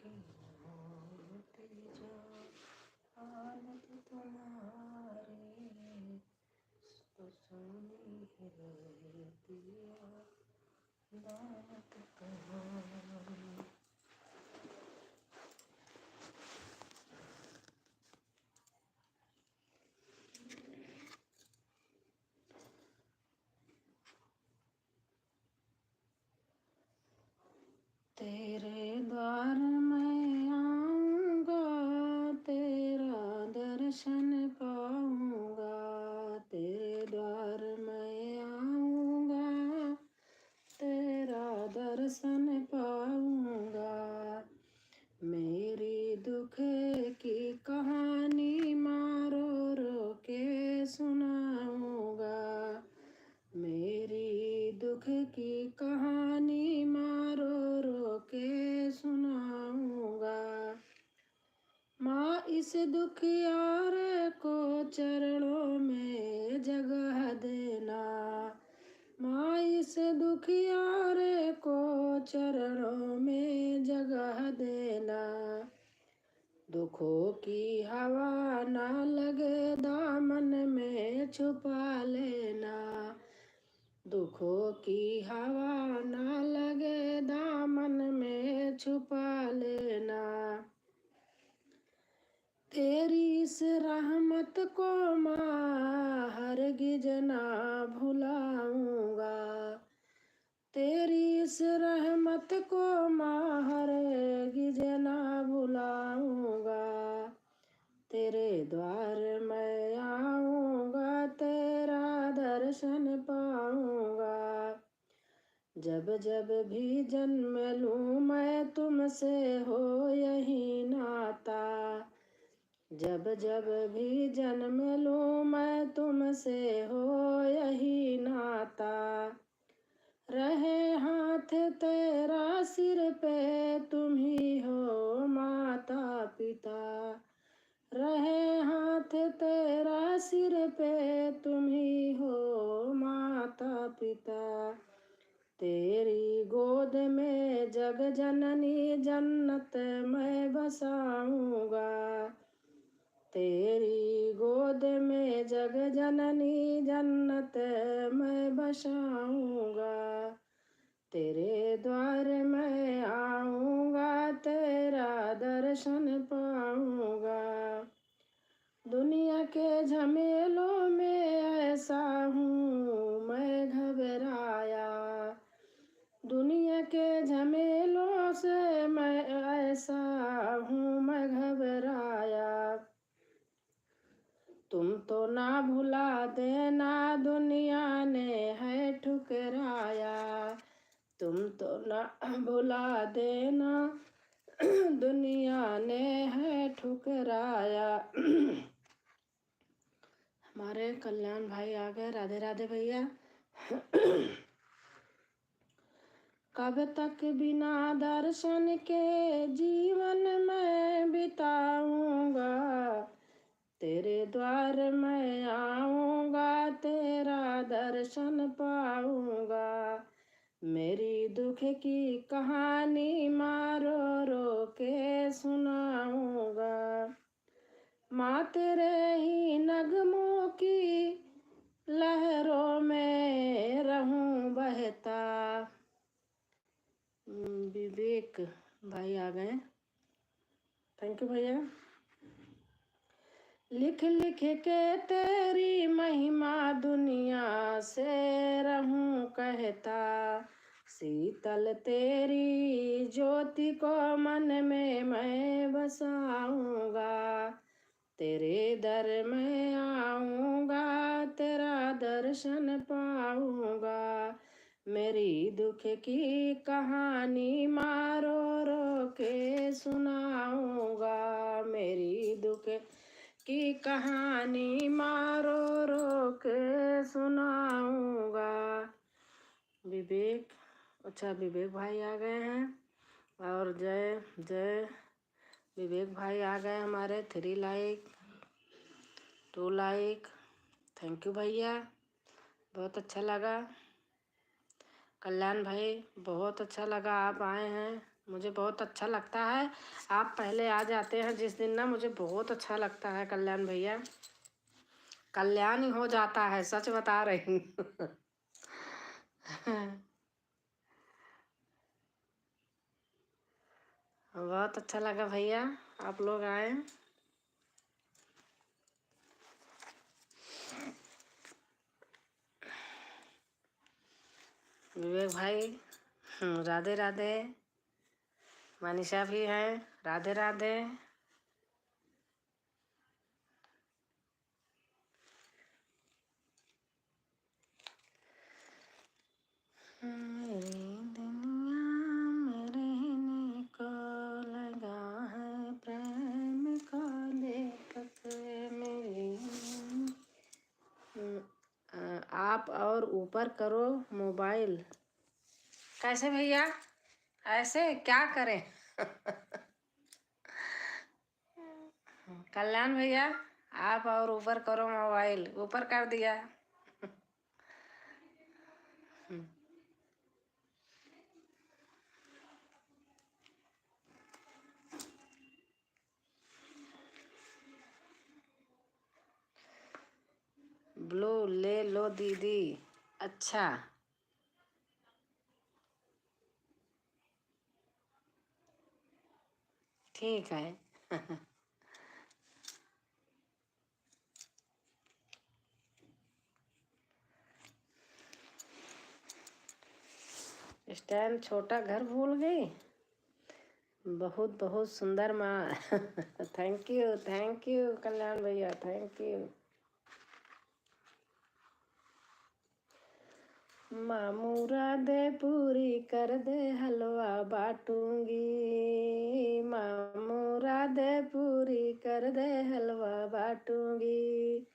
के होते जा हालत तुम्हारी तो सुनी रहती दानत तुम्हारी। तेरे द्वार मैं आऊँगा, तेरा दर्शन पाऊँगा। तेरे द्वार मैं आऊँगा, तेरा दर्शन पाऊँगा। मेरी दुख की कहानी माँ रो रो के सुनाऊँगा। मेरी दुख की कहानी माँ रो रो के सुनाऊँगा। माँ इस दुखियार को चरणों में जगह देना। माँ इस दुखियार को चरणों में जगह देना। दुखों की हवा ना लगे दामन में छुपा लेना। दुखों की हवा ना लगे दामन में छुपा लेना। तेरी इस रहमत को माँ हरगिज ना भुलाऊंगा। तेरी इस रहमत को माँ हरगिज ना भुलाऊंगा। तेरे द्वार मैं आऊँगा, तेरा दर्शन पाऊँगा। जब जब भी जन्म लूँ मैं तुमसे हो यही नाता। जब जब भी जन्म लूँ मैं तुमसे हो यही नाता। रहे हाथ तेरा सिर पे तुम ही हो माता पिता। रहे हाथ तेरा सिर पे तुम ही हो माता पिता। तेरी गोद में जग जननी जन्नत मैं बसाऊंगा। तेरी गोद में जग जननी जन्नत मैं बसाऊंगा। तेरे द्वार मैं आऊँगा, तेरा दर्शन पाऊँगा। दुनिया के झमेलों में ऐसा हूँ मैं घबराया। दुनिया के झमेलों से मैं ऐसा हूँ मैं घबराया। तुम तो ना भुला देना दुनिया ने है ठुकराया। तुम तो ना भुला देना दुनिया ने है ठुकराया। हमारे कल्याण भाई आ गए। राधे राधे भैया। कब तक बिना दर्शन के जीवन में बिताऊंगा। तेरे द्वार मैं आऊँगा, तेरा दर्शन पाऊँगा। मेरी दुख की कहानी माँ रो रो के सुनाऊँगा। माँ तेरे ही नगमों की लहरों में रहूं बहता। विवेक भाई आ गए। थैंक यू भैया। लिख लिख के तेरी महिमा दुनिया से रहूं कहता। शीतल तेरी ज्योति को मन में मैं बसाऊंगा। तेरे दर में आऊँगा, तेरा दर्शन पाऊँगा। मेरी दुख की कहानी माँ रो रो के सुनाऊँगा। मेरी दुख की कहानी माँ रो रो के सुनाऊँगा। विवेक, अच्छा विवेक भाई आ गए हैं। और जय जय विवेक भाई आ गए हमारे। 3 लाइक 2 लाइक। थैंक यू भैया, बहुत अच्छा लगा। कल्याण भाई बहुत अच्छा लगा आप आए हैं। मुझे बहुत अच्छा लगता है। आप पहले आ जाते हैं जिस दिन ना, मुझे बहुत अच्छा लगता है कल्याण भैया, कल्याण ही हो जाता है, सच बता रही हूँ। बहुत अच्छा लगा भैया आप लोग आए। विवेक भाई राधे राधे। मनीषा भी है, राधे राधे। मेरी दुनिया में रहने को लगा है प्रेम का लेखक मेरी। आप और ऊपर करो मोबाइल। कैसे भैया, ऐसे क्या करें? कल्याण भैया आप और ऊपर करो मोबाइल, ऊपर कर दिया। ब्लू ले लो दीदी। अच्छा ठीक है। स्टैंड छोटा घर भूल गई। बहुत बहुत सुंदर माँ। थैंक यू कल्याण भैया, थैंक यू। माँ मुरादे पूरी कर दे हलवा बाटूंगी। माँ मुरादे पूरी कर दे हलवा बाटूंगी।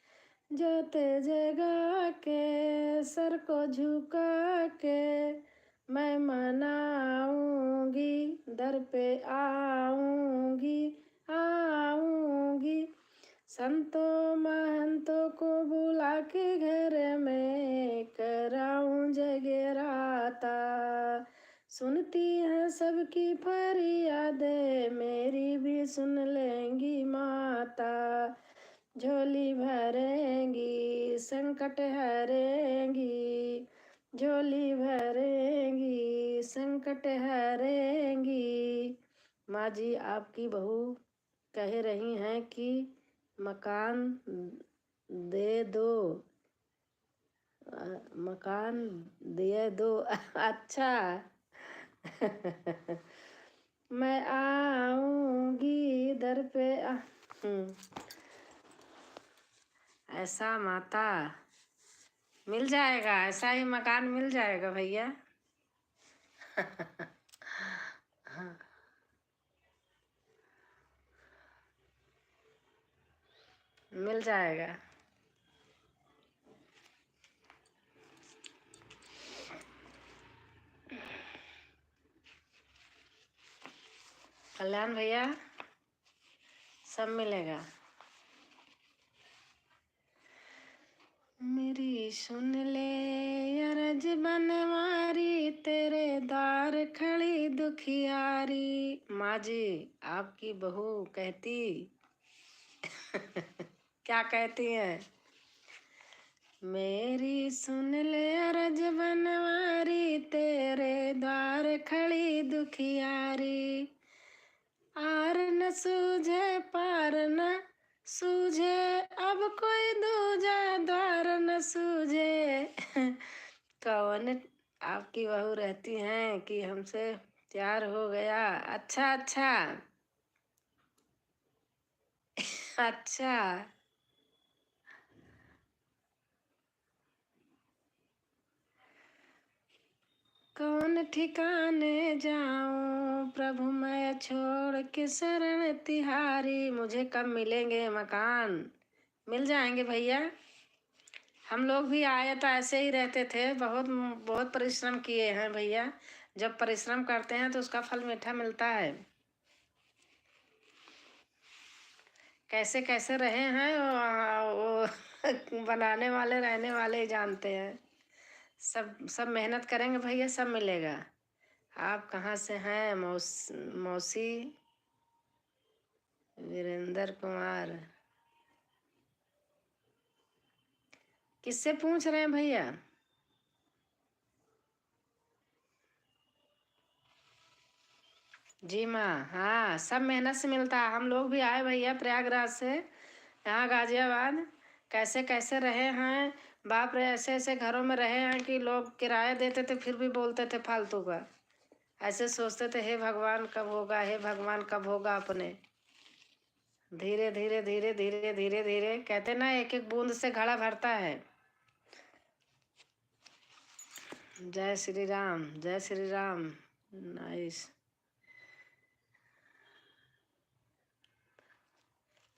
जोते जगा के सर को झुका के मैं मनाऊंगी, दर पे आऊंगी आऊंगी। संतों महंतों को बुला के घर में कराऊं जगराता। सुनती है सबकी फरियादें, मेरी भी सुन लेंगी माता। झोली भरेंगी संकट हरेंगी, झोली भरेंगी संकट हरेंगी। माँ जी आपकी बहू कह रही हैं कि मकान दे दो, मकान दे दो। अच्छा। मैं आऊंगी दर पे ऐसा माता मिल जाएगा, ऐसा ही मकान मिल जाएगा भैया। मिल जाएगा। कल्याण भैया सब मिलेगा। मेरी सुन ले अरज बनवारी, तेरे द्वार खड़ी दुखियारी। माँ जी आपकी बहू कहती क्या कहती हैं? मेरी सुन ले अरज बनवारी, तेरे द्वार खड़ी दुखियारी। आर न सूझे पार न सूझे, अब कोई दूजा द्वार न सूझे। कौन आपकी बहू रहती हैं कि हमसे प्यार हो गया। अच्छा अच्छा। अच्छा कौन ठिकाने जाऊं प्रभु मैं छोड़ के शरण तिहारी। मुझे कब मिलेंगे मकान? मिल जाएंगे भैया। हम लोग भी आए तो ऐसे ही रहते थे, बहुत बहुत परिश्रम किए हैं भैया। जब परिश्रम करते हैं तो उसका फल मीठा मिलता है। कैसे कैसे रहे हैं वो बनाने वाले रहने वाले ही जानते हैं। सब सब मेहनत करेंगे भैया, सब मिलेगा। आप कहाँ से हैं मौसी? वीरेंद्र कुमार। किससे पूछ रहे हैं भैया? जी माँ, हाँ, सब मेहनत से मिलता है। हम लोग भी आए भैया प्रयागराज से यहाँ गाजियाबाद। कैसे कैसे रहे हैं बाप रे, ऐसे ऐसे घरों में रहे हैं कि लोग किराया देते थे फिर भी बोलते थे फालतू का। ऐसे सोचते थे हे भगवान कब होगा, हे भगवान कब होगा अपने। धीरे धीरे धीरे धीरे धीरे धीरे कहते ना, एक एक बूंद से घड़ा भरता है। जय श्री राम, जय श्री राम। नाइस।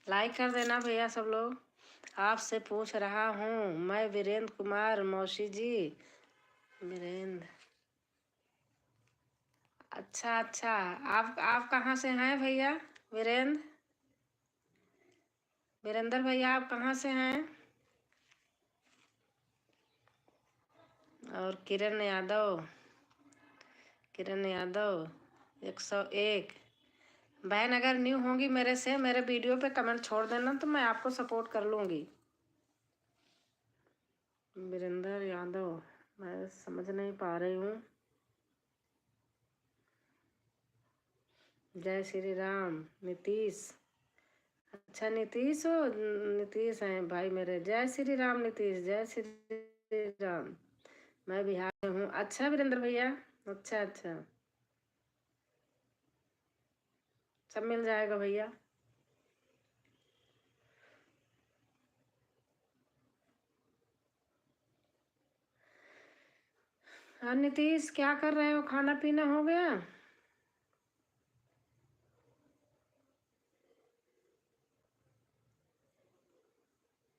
लाइक कर देना भैया सब लोग। आपसे पूछ रहा हूँ मैं वीरेंद्र कुमार मौसी जी। वीरेंद्र, अच्छा अच्छा। आप कहाँ से हैं भैया? वीरेंद्र, वीरेंद्र भैया आप कहाँ से हैं? और किरण यादव, किरण यादव 101। बहन अगर न्यू होंगी मेरे से, मेरे वीडियो पे कमेंट छोड़ देना तो मैं आपको सपोर्ट कर लूँगी। वीरेंद्र यादव, मैं समझ नहीं पा रही हूँ। जय श्री राम। नीतीश, अच्छा नीतीश हो, नीतीश हैं भाई मेरे। जय श्री राम नीतीश, जय श्री राम। मैं बिहार में हूँ। अच्छा वीरेंद्र भैया, अच्छा अच्छा, सब मिल जाएगा भैया। हाँ नीतीश, क्या कर रहे हो? खाना पीना हो गया?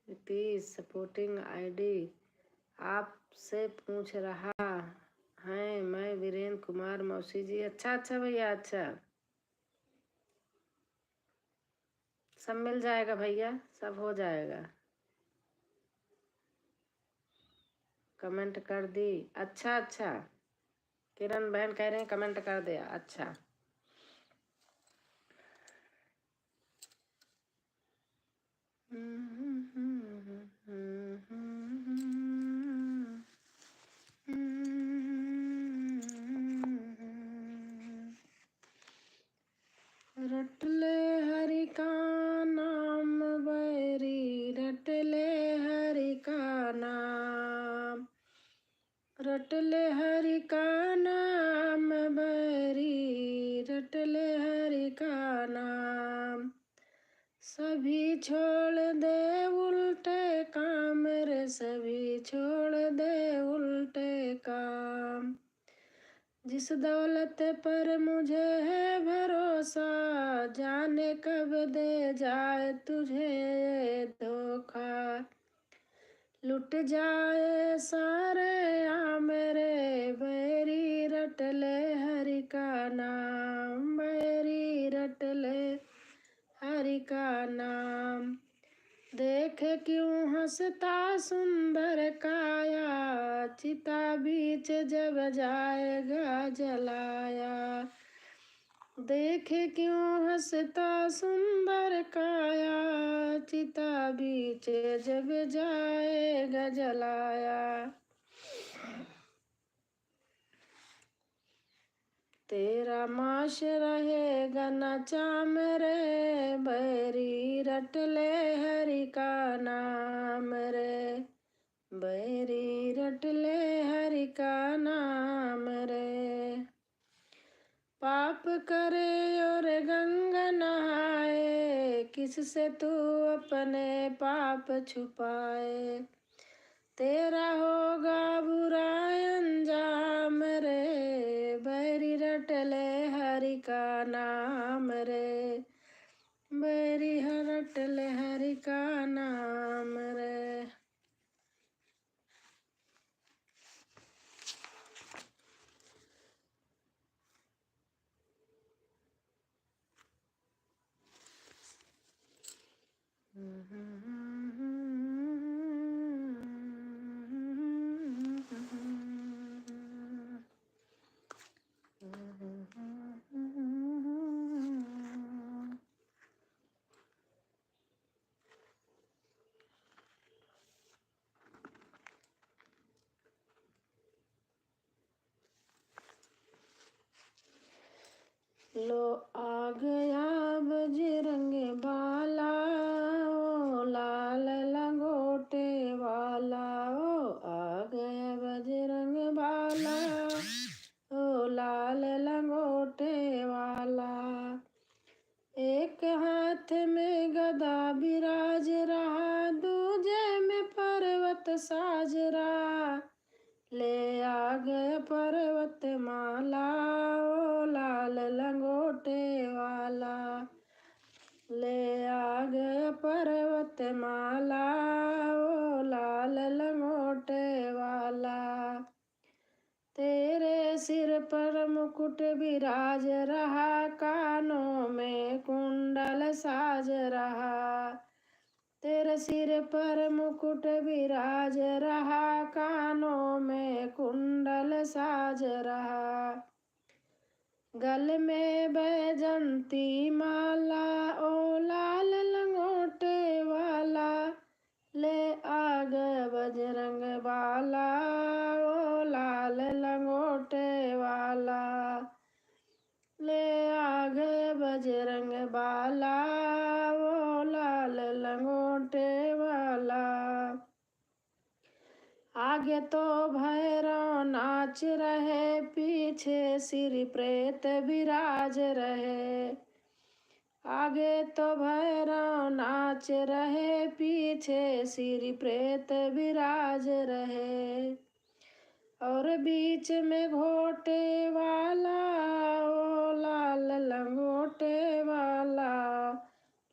नीतीश सपोर्टिंग आईडी आपसे पूछ रहा है मैं वीरेंद्र कुमार मौसी जी। अच्छा अच्छा भैया, अच्छा, सब मिल जाएगा भैया, सब हो जाएगा। कमेंट कर दी, अच्छा अच्छा। किरण बहन कह रहे हैं कमेंट कर दिया, अच्छा। रट ले हरि का नाम बैरी, रट ले हरि का नाम, रट ले हरि का नाम बैरी, रट ले हरि का नाम। सभी छोड़ दे उल्टे काम रे, सभी छोड़ दे उल्टे काम। जिस दौलत पर मुझे है भरोसा, जाने कब दे जाए तुझे ये धोखा। लुट जाए सारे आ मेरे बैरी, रट ले हरि का नाम बैरी, रट ले हरि का नाम। देख क्यों हंसता सुंदर काया, चिता बीच जब जाएगा जलाया। देख क्यों हंसता सुंदर काया, चिता बीच जब जाएगा जलाया। तेरा माश रहेगा न चाम रे बैरी, रट ले हरि का नाम रे बैरी, रट ले हरि का नाम रे। पाप करे और गंगा नहाए, किससे तू अपने पाप छुपाए। तेरा होगा बुरा अंजाम रे बैरी, रट ले हरि का नाम रे बैरी, रट ले हरि का नाम रे। लो आ गया बजरंग बाला, ओ लाल लंगोटे वाला, ओ आ गया बजरंग बाला, ओ लाल लंगोटे वाला। एक हाथ में गदा बिराज रहा, दूजे में पर्वत साज रहा, ले आ गए पर्वत माला, ओ लाल लंगोटे वाला, ले आ गए पर्वत माला, ओ लाल लंगोटे वाला। तेरे सिर पर मुकुट विराज रहा, कानों में कुंडल साज रहा, तेरे सिर पर मुकुट विराज रहा, कानों में कुंडल साज रहा, गल में बैजंती माला, ओ लाल लंगोटे वाला, ले आ गए बजरंग बाला, ओ लाल लंगोटे वाला, ले आ गए बजरंग बाला, ओ लाल लंगोटे वाला। आगे तो भैरव नाच रहे, पीछे सिर प्रेत विराज रहे, आगे तो भैरव नाच रहे, पीछे सिर प्रेत विराज रहे, और बीच में घोटे वाला, ओ लाल लंगोटे वाला,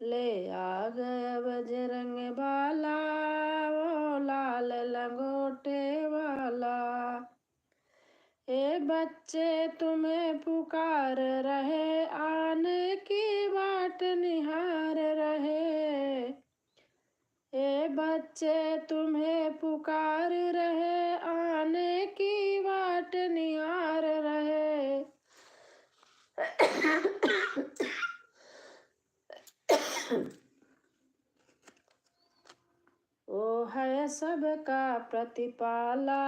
ले आ गया बजरंग बाला, ओ लाल लंगोटे वाला। ए बच्चे तुम्हें पुकार रहे, आने की बाट निहार रहे, ए बच्चे तुम्हें पुकार रहे, आने की बाट निहार रहे, ओ है सबका प्रतिपाला,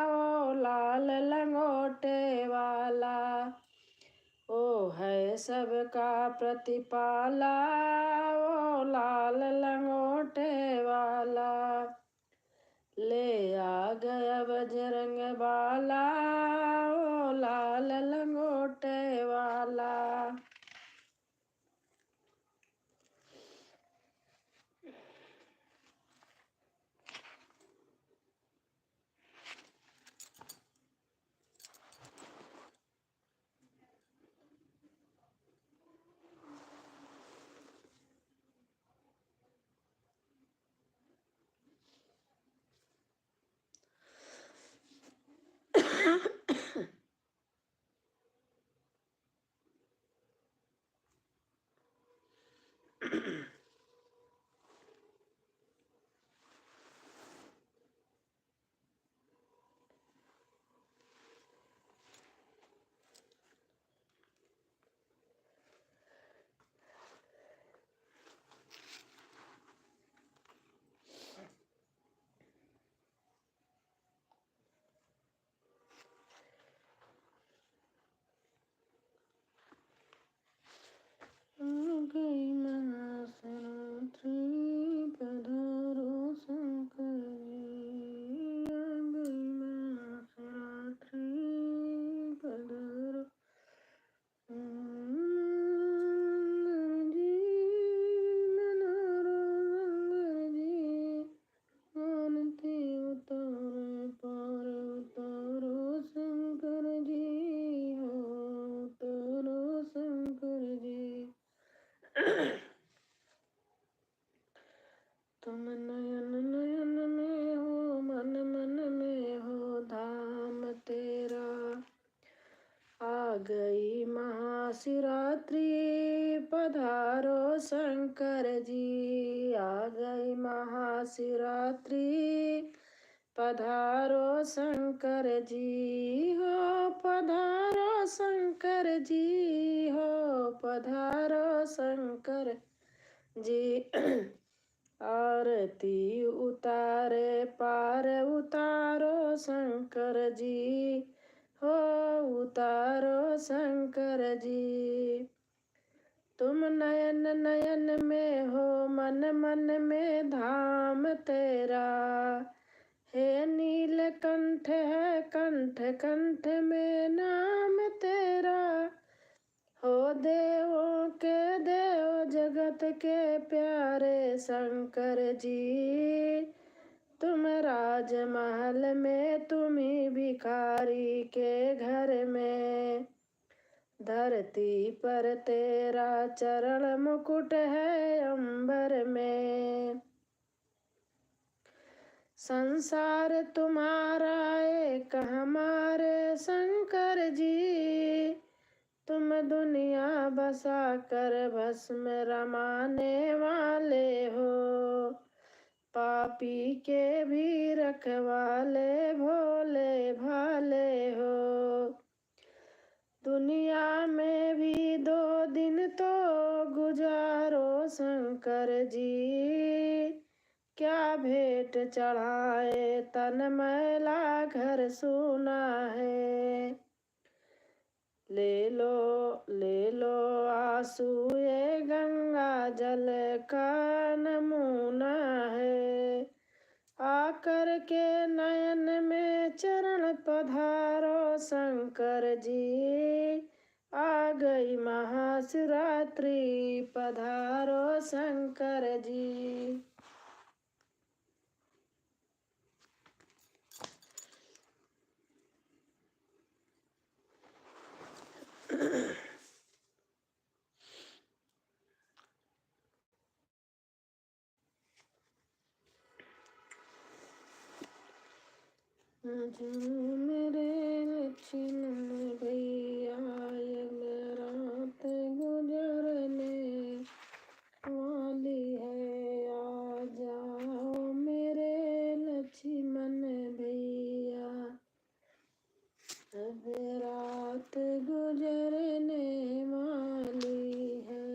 ओ लाल लंगोटे वाला, ओ है सबका प्रतिपाला, ओ लाल लंगोटे वाला, ले आ गया बजरंग बाला, ओ लाल लंगोटे वाला। गई महाशिवरात्रि, पधारो शंकर जी, आ गई महाशिवरात्रि, पधारो शंकर जी, मनारो शंकर जी, आरती उतारो पार उतारो शंकर जी, हो उतारो शंकर जी। तुम नयन नयन में हो, मन मन में हो, धाम तेरा, आ गई महाशिवरात्रि, पधारो शंकर जी, आ गई महाशिवरात्रि, पधारो शंकर जी, हो पधारो शंकर जी, हो पधारो शंकर जी। आरती उतारे पार उतारो शंकर जी, हो उतारो शंकर जी। तुम नयन नयन में हो, मन मन में धाम तेरा। हे नीलकंठ है कंठ कंठ में नाम तेरा। हो देवों के देव जगत के प्यारे शंकर जी। तुम राजमहल में, तुम्ही भिखारी के घर में। धरती पर तेरा चरण मुकुट है अंबर में। संसार तुम्हारा एक हमारे शंकर जी। तुम दुनिया बसा कर भस्म रमाने वाले हो। पापी के भी रखवाले भोले भाले हो। दुनिया में भी 2 दिन तो गुजारो शंकर जी। क्या भेंट चढ़ाए तन मैला घर सूना है। ले लो आंसू ये गंगा जल का नमूना है। आकर के नयन में चरण पधारो शंकर जी। आ गई महाशिवरात्रि पधारो शंकर जी। मेरे लक्ष्मण भैया रात गुजरने वाली है। आ जाओ मेरे लक्ष्मण भैया, अब रात गुजरने वाली है।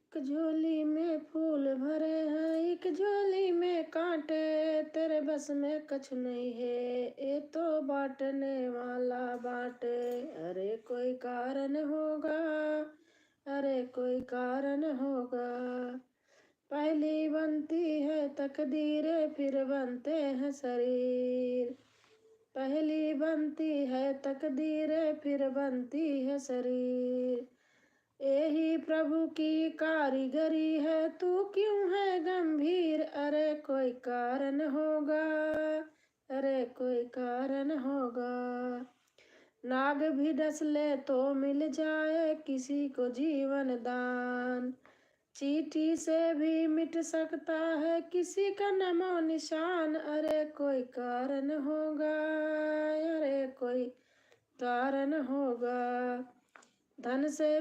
एक झोली में फूल भरे हैं, एक झोली में कांटे। तेरे बस में कुछ नहीं है, ये तो बांटने वाला बांटे। अरे कोई कारण होगा, अरे कोई कारण होगा। पहली बनती है तकदीरें, फिर बनते हैं शरीर। पहली बनती है तकदीरें, फिर बनती है शरीर। यही प्रभु की कारीगरी है, तू क्यों है गंभीर। अरे कोई कारण होगा, अरे कोई कारण होगा। नाग भी डस ले तो मिल जाए किसी को जीवन दान। चींटी से भी मिट सकता है किसी का नमो निशान। अरे कोई कारण होगा, अरे कोई कारण होगा। धन से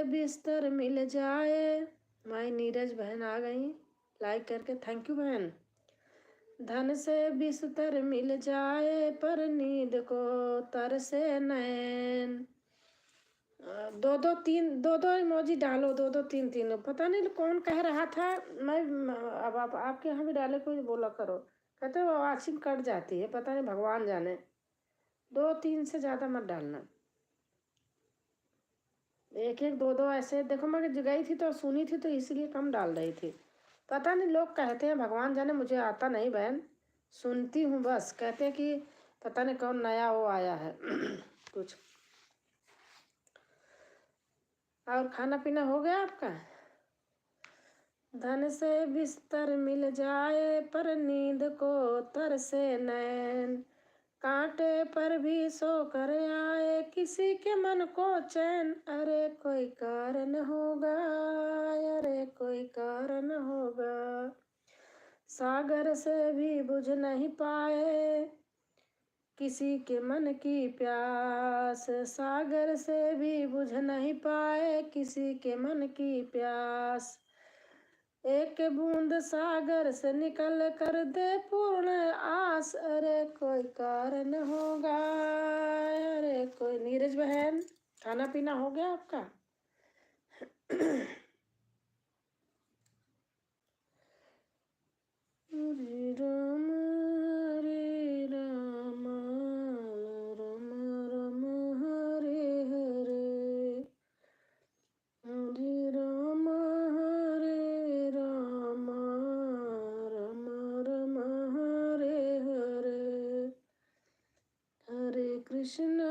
बिस्तर मिल जाए। माई नीरज बहन आ गई लाइक करके, थैंक यू बहन। धन से बिस्तर मिल जाए पर नींद को तरसे नैन। 2-2 इमोजी डालो, 2-2 3-3। पता नहीं कौन कह रहा था। मैं अब आपके यहाँ भी डाले, कोई बोला करो। कहते हो वाचिंग कट जाती है, पता नहीं भगवान जाने। 2-3 से ज़्यादा मत डालना। 1-1 2-2 ऐसे देखो। मैं गई थी तो सुनी थी तो इसलिए कम डाल रही थी। पता नहीं लोग कहते हैं, भगवान जाने, मुझे आता नहीं बहन। सुनती हूँ बस। कहते हैं कि पता नहीं कौन नया वो आया है कुछ। और खाना पीना हो गया आपका? धन से बिस्तर मिल जाए पर नींद को तरसे नैन। कांटे पर भी सो कर आए किसी के मन को चैन। अरे कोई कारण होगा, अरे कोई कारण होगा। सागर से भी बुझ नहीं पाए किसी के मन की प्यास सागर से भी बुझ नहीं पाए, किसी के मन की प्यास। एक बूंद सागर से निकल कर दे पूर्ण आस, अरे कोई कारण होगा, अरे कोई। नीरज बहन, खाना पीना हो गया आपका? हरे राम राम राम हरे हरे, हरे राम राम राम हरे हरे, हरे कृष्णा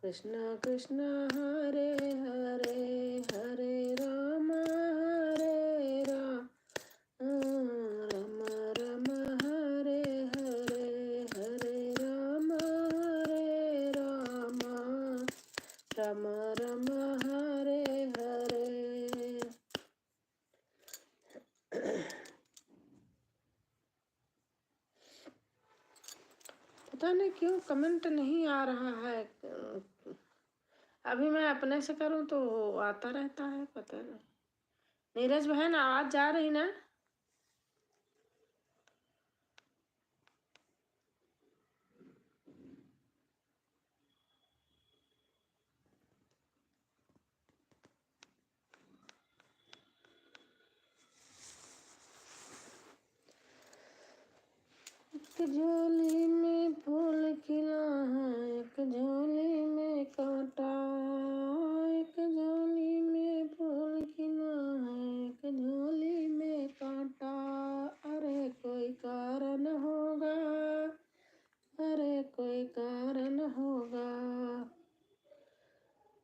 कृष्णा कृष्णा हरे हरे, हरे राम राम राम हरे हरे, हरे राम राम राम हरे हरे। पता नहीं क्यों कमेंट नहीं आ रहा है। अभी मैं अपने से करूं तो आता रहता है, पता नहीं। नीरज बहन, आवाज जा रही ना? एक झोली में फूल खिला है, एक झोली में कांटा, एक झोली में फूल खिला है, एक झोली में कांटा, अरे कोई कारण होगा, अरे कोई कारण होगा।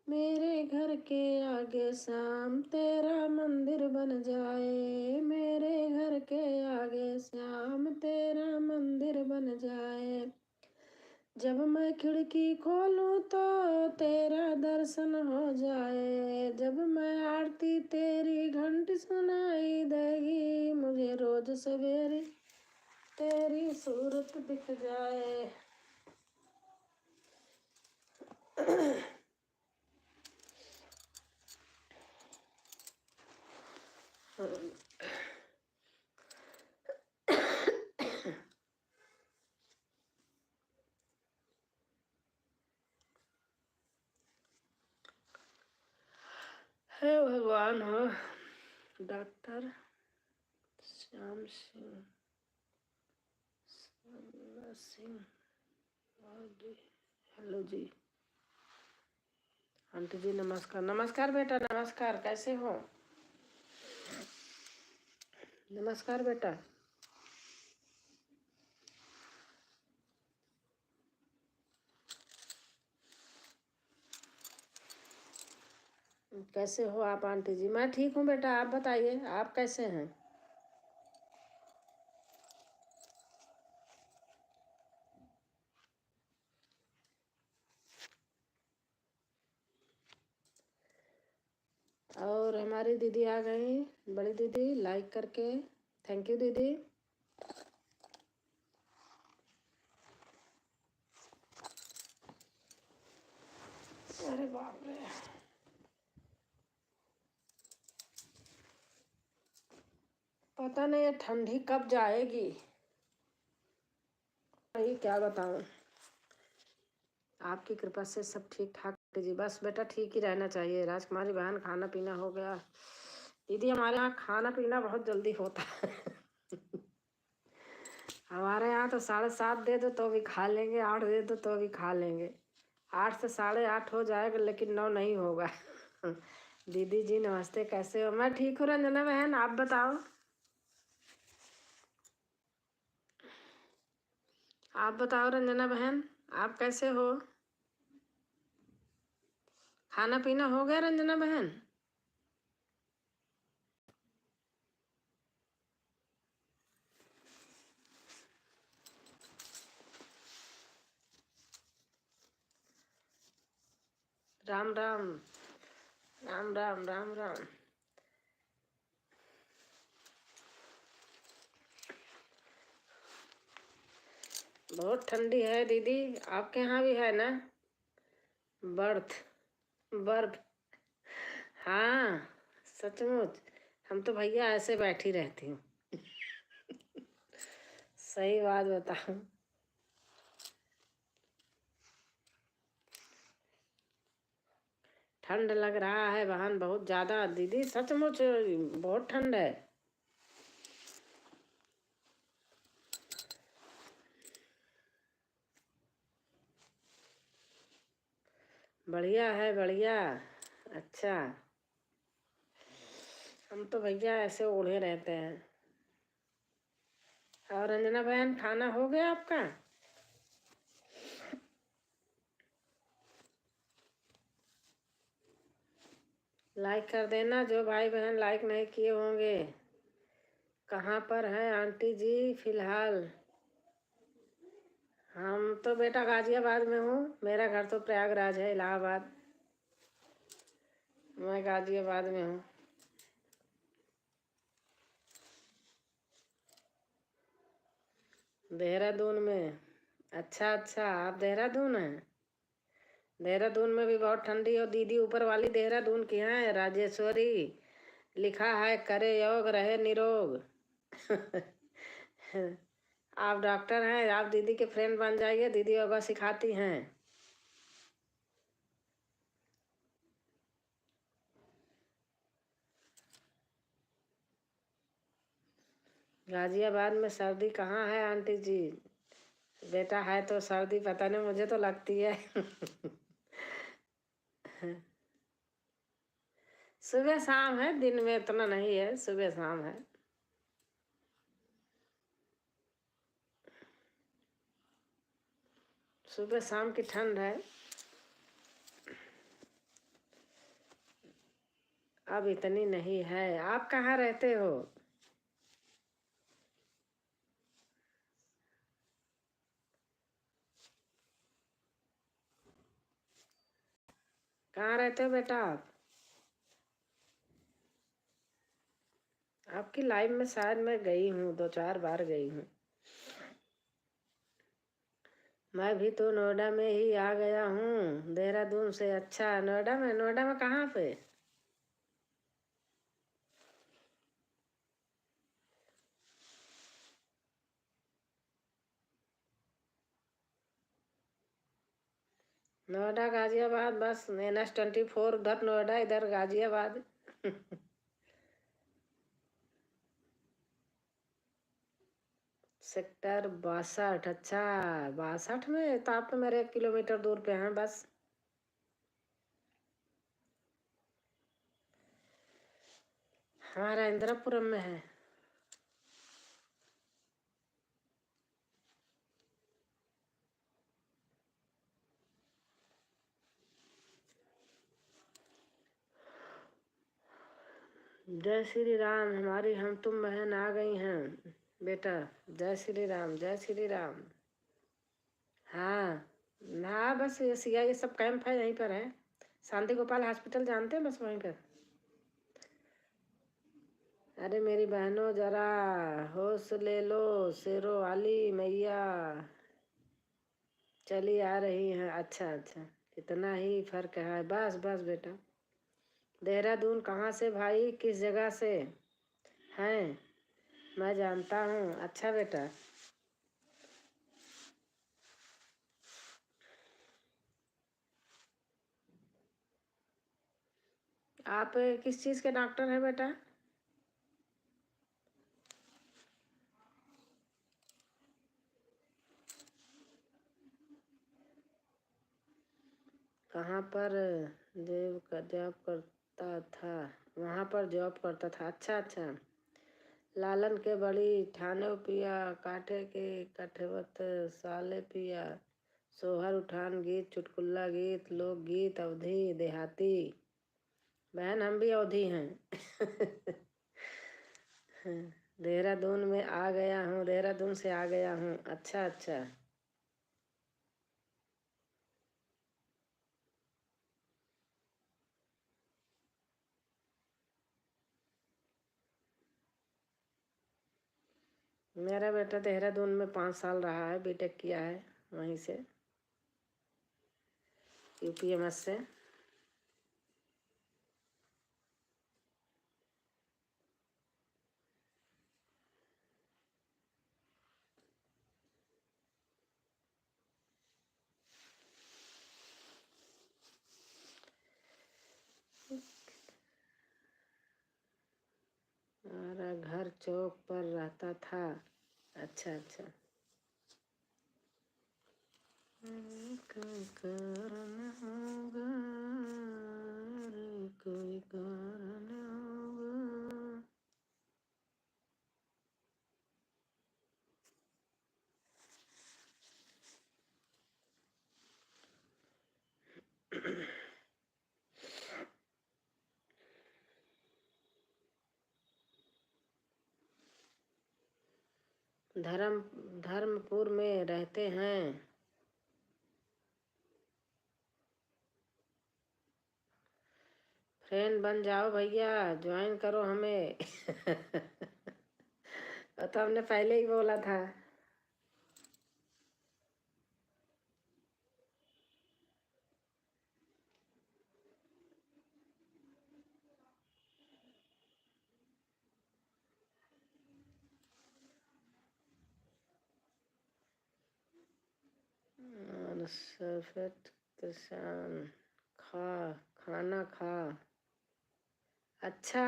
मेरे घर के आगे श्याम तेरा मंदिर बन जाए, मेरे घर के आगे श्याम तेरा मंदिर बन जाए। जब मैं खिड़की खोलूं तो तेरा दर्शन हो जाए, जब मैं आरती तेरी घंटी सुनाई देगी, मुझे रोज सवेरे तेरी सूरत दिख जाए। हे भगवान हो। डॉक्टर श्याम सिंह हेलो जी। आंटी जी नमस्कार। नमस्कार बेटा, नमस्कार। कैसे हो? नमस्कार बेटा। कैसे हो आप आंटी जी? मैं ठीक हूँ बेटा, आप बताइए, आप कैसे हैं? और हमारी दीदी आ गई, बड़ी दीदी, लाइक करके। थैंक यू दीदी। अरे बाप रे, पता नहीं ये ठंडी कब जाएगी, वही क्या बताऊं। आपकी कृपा से सब ठीक ठाक जी। बस बेटा ठीक ही रहना चाहिए। राजकुमारी बहन, खाना पीना हो गया? दीदी हमारे यहाँ खाना पीना बहुत जल्दी होता है। हमारे यहाँ तो 7:30 दे दो तो भी खा लेंगे, 8 दे दो तो भी खा लेंगे। 8 से 8:30 हो जाएगा, लेकिन 9 नहीं होगा। दीदी जी नमस्ते, कैसे हो? मैं ठीक हूँ रंजना बहन, आप बताओ। आप बताओ रंजना बहन, आप कैसे हो? खाना पीना हो गया रंजना बहन? राम राम राम राम राम राम। बहुत ठंडी है दीदी। आपके यहाँ भी है ना? बर्थ बर्फ। हाँ, सचमुच। हम तो भैया ऐसे बैठी रहती हूँ। सही बात बताऊँ। ठंड लग रहा है बहन बहुत ज्यादा दीदी, सचमुच बहुत ठंड है। बढ़िया है बढ़िया। अच्छा, हम तो भैया ऐसे ओढ़े रहते हैं। और रंजना बहन, खाना हो गया आपका? लाइक कर देना जो भाई बहन लाइक नहीं किए होंगे। कहाँ पर है आंटी जी फिलहाल? हम तो बेटा गाजियाबाद में हूँ। मेरा घर तो प्रयागराज है, इलाहाबाद। मैं गाजियाबाद में हूँ। देहरादून में? अच्छा अच्छा, आप देहरादून हैं। देहरादून में भी बहुत ठंडी। और दीदी ऊपर वाली देहरादून की हैं, राजेश्वरी। लिखा है करे योग रहे निरोग। आप डॉक्टर हैं, आप दीदी के फ्रेंड बन जाइए, दीदी योगा सिखाती हैं। गाजियाबाद में सर्दी कहाँ है आंटी जी? बेटा है तो सर्दी पता नहीं, मुझे तो लगती है। सुबह शाम है, दिन में इतना नहीं है, सुबह शाम है। सुबह शाम की ठंड है। अब इतनी नहीं है। आप कहाँ रहते हो? कहाँ रहते हो बेटा आप? आपकी लाइफ में शायद मैं गई हूँ, 2-4 बार गई हूँ। मैं भी तो नोएडा में ही आ गया हूँ, देहरादून से। अच्छा, नोएडा में? नोएडा में कहाँ पे? नोएडा गाजियाबाद, बस NH-24 उधर नोएडा, इधर गाजियाबाद। सेक्टर 62। अच्छा, 62 में तो आप तो मेरे 1 किलोमीटर दूर पे हैं बस। हमारा इंदिरापुरम में है। जय श्री राम। हमारी हम तुम बहन आ गई हैं बेटा। जय श्री राम, जय श्री राम। हाँ। ना बस ये ये सब कैंप है, यहीं पर है। शांति गोपाल हॉस्पिटल जानते हैं, बस वहीं पर। अरे मेरी बहनों, जरा होश ले लो। शेरों वाली मैया चली आ रही हैं। अच्छा अच्छा, इतना ही फर्क है। बस बस बेटा। देहरादून कहाँ से भाई, किस जगह से हैं? मैं जानता हूँ। अच्छा बेटा। आप किस चीज़ के डॉक्टर हैं बेटा? कहाँ पर? देव का जॉब करता था, वहाँ पर जॉब करता था। अच्छा अच्छा। लालन के बड़ी ठानो पिया, काठे के कठवत साले पिया। सोहर उठान गीत, चुटकुल्ला गीत, लोकगीत, अवधी देहाती। बहन हम भी अवधी हैं। देहरादून में आ गया हूँ, देहरादून से आ गया हूँ। अच्छा अच्छा। मेरा बेटा देहरादून में 5 साल रहा है, बीटेक किया है वहीं से, यूपीएमएस से। हमारा घर चौक पर रहता था। अच्छा अच्छा। कोई कारण होगा, कोई कारण होगा। धर्मपुर में रहते हैं। फ्रेंड बन जाओ भैया, ज्वाइन करो हमें। तो हमने पहले ही बोला था। सफेद किसान खाना खा। अच्छा।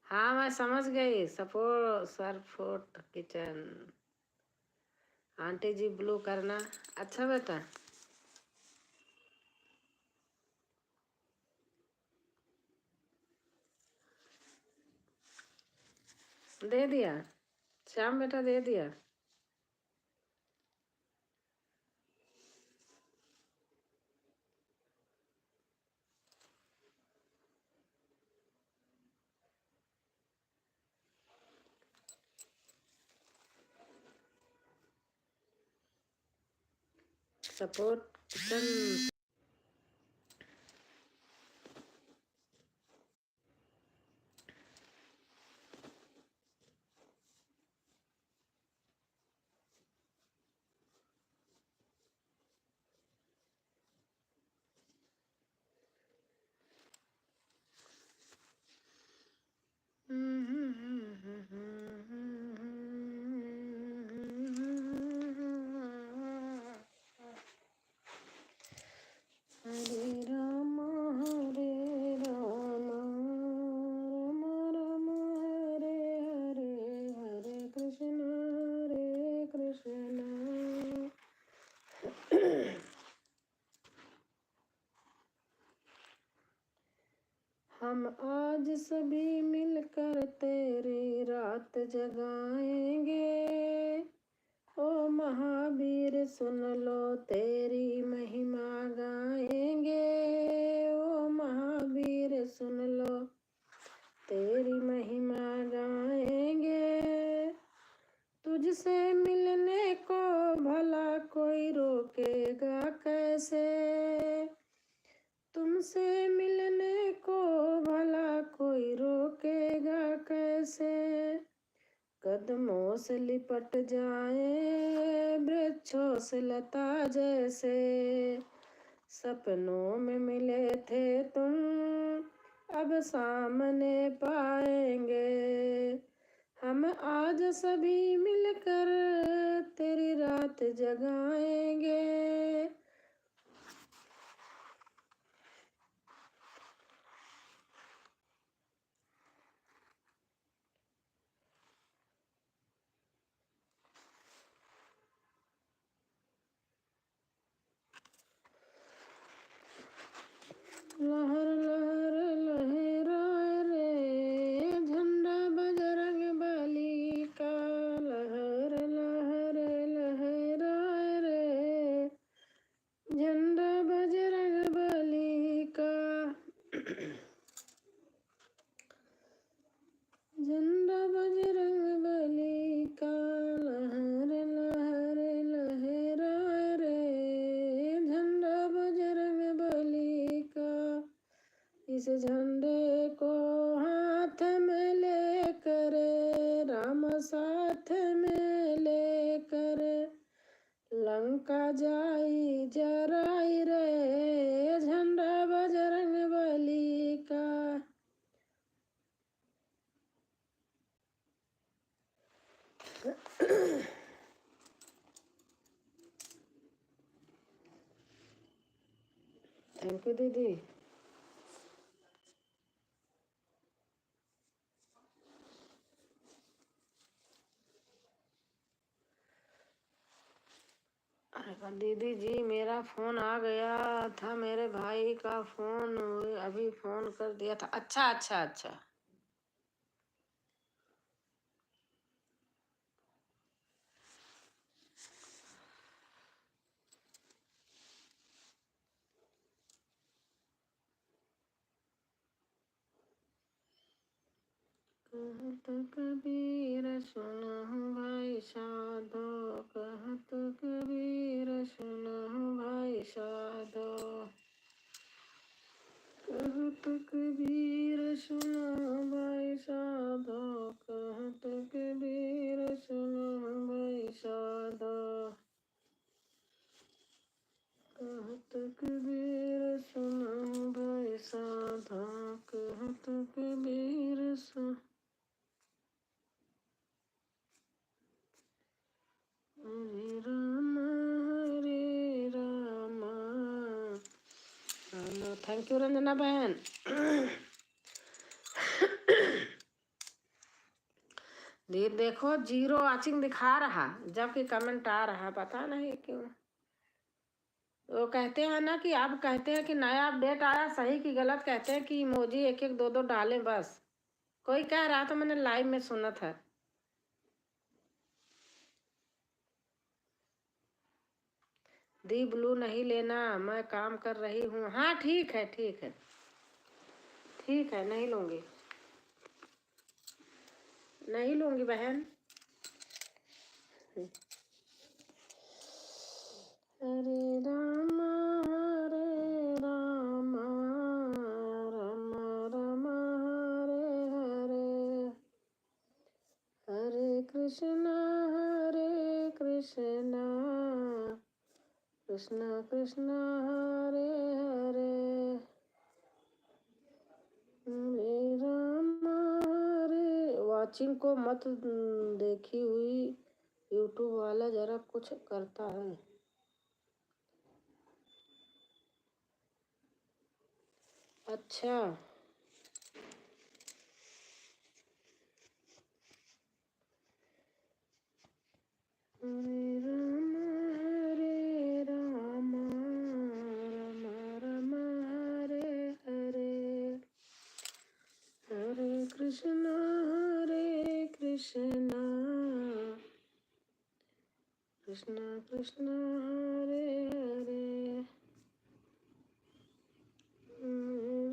हाँ मैं समझ गई, सरफोट किचन। आंटी जी ब्लू करना। अच्छा बेटा। दे दिया श्याम बेटा, दे दिया। Support kitchen. हरे राम राम राम हरे हरे, हरे कृष्ण। हम आज सभी मिलकर तेरी रात जगाएंगे। ओ महावीर सुन लो तेरी महिमा गाएंगे। ओ महावीर सुन लो तेरी महिमा गाएंगे। तुझसे मिलने को भला कोई रोकेगा कैसे। तुमसे मिलने को भला कोई रोकेगा कैसे। कदमों से लिपट जाए वृक्षों से लता जैसे। सपनों में मिले थे तुम, अब सामने पाएंगे। हम आज सभी मिलकर तेरी रात जगाएंगे। लहर लहर लहराए रे झंडा बजरंग बली का। लहर लहर लहराए रे झंडा बजरंग बली का। झंडा बजरंग बली का। लहर लहर लहराए रे झंडा बजरंग बली इस झंडे को हाथ में लेकर राम साथ में लेकर लंका जाई जराई रे झंडा बजरंग बली का। थैंक यू दीदी। दीदी जी मेरा फोन आ गया था, मेरे भाई का फोन अभी फोन कर दिया था। अच्छा अच्छा अच्छा। कहत कबीर सुनो भाई साधो, कहत कबीर सुनो भाई साधो, कहत कबीर सुनो भाई साधो, कहत कबीर सुनो भाई साधो, कहत कबीर सुनो भाई साधो, कहत कबीर सुनो। हरे राम राम। थैंक यू रंजना बहन। ये देखो 0 वॉचिंग दिखा रहा जबकि कमेंट आ रहा, पता नहीं क्यों। वो कहते हैं ना कि अब कहते हैं कि नया अपडेट आया, सही कि गलत कहते हैं कि इमोजी 1-1 2-2 डालें बस। कोई कह रहा था, मैंने लाइव में सुना था। दी ब्लू नहीं लेना, मैं काम कर रही हूँ। हाँ ठीक है ठीक है ठीक है, नहीं लूँगी नहीं लूँगी बहन। हरे राम राम राम हरे हरे कृष्ण कृष्ण कृष्ण हरे हरे हरे राम हरे। वॉचिंग को मत देखी हुई, यूट्यूब वाला जरा कुछ करता है। अच्छा हरे राम राम राम हरे हरे हरे कृष्ण कृष्ण कृष्ण हरे हरे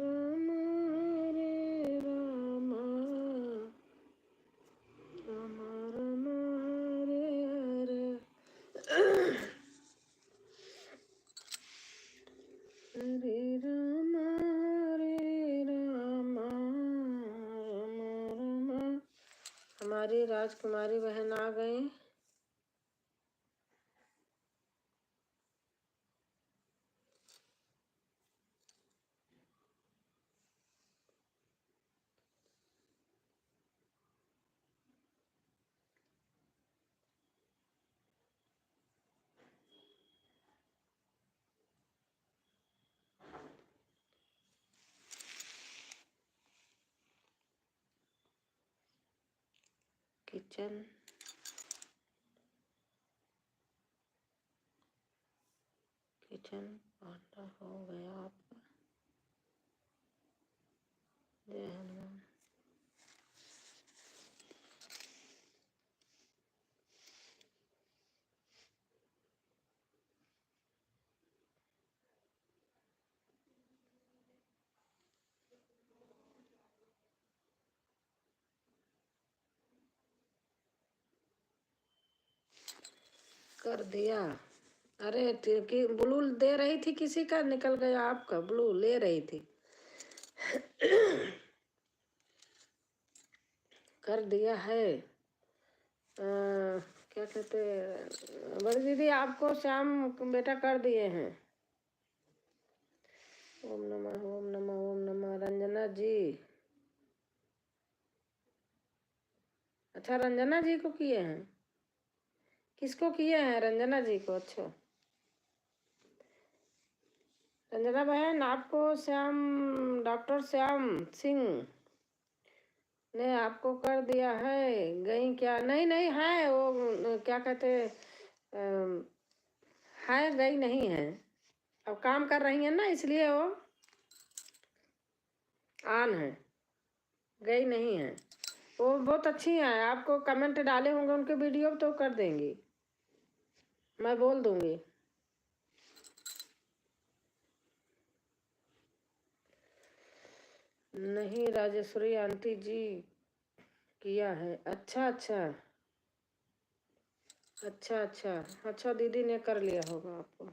राम हरे राम राम राम हरे हरे हरे राम राम राम। हमारी राजकुमारी बहन आ गई। किचन पांडा हो गया आपका। जय हनुमान। कर दिया। अरे ब्लू दे रही थी, किसी का निकल गया, आपका ब्लू ले रही थी। कर दिया है। क्या कहते, बड़ी दीदी आपको श्याम बेटा कर दिए हैं। ओम नमः ओम नमः ओम नमः। रंजना जी, अच्छा रंजना जी को किए हैं। किसको किए हैं? रंजना जी को। अच्छा रंजना बहन आपको श्याम, डॉक्टर श्याम सिंह ने आपको कर दिया है। गई क्या? नहीं नहीं है वो, क्या कहते, है, गई नहीं है। अब काम कर रही है ना, इसलिए वो ऑन है, गई नहीं है। वो बहुत अच्छी हैं, आपको कमेंट डाले होंगे उनके वीडियो तो कर देंगी, मैं बोल दूंगी। नहीं राजेश्वरी आंटी जी किया है। अच्छा अच्छा अच्छा अच्छा अच्छा, दीदी ने कर लिया होगा आपको।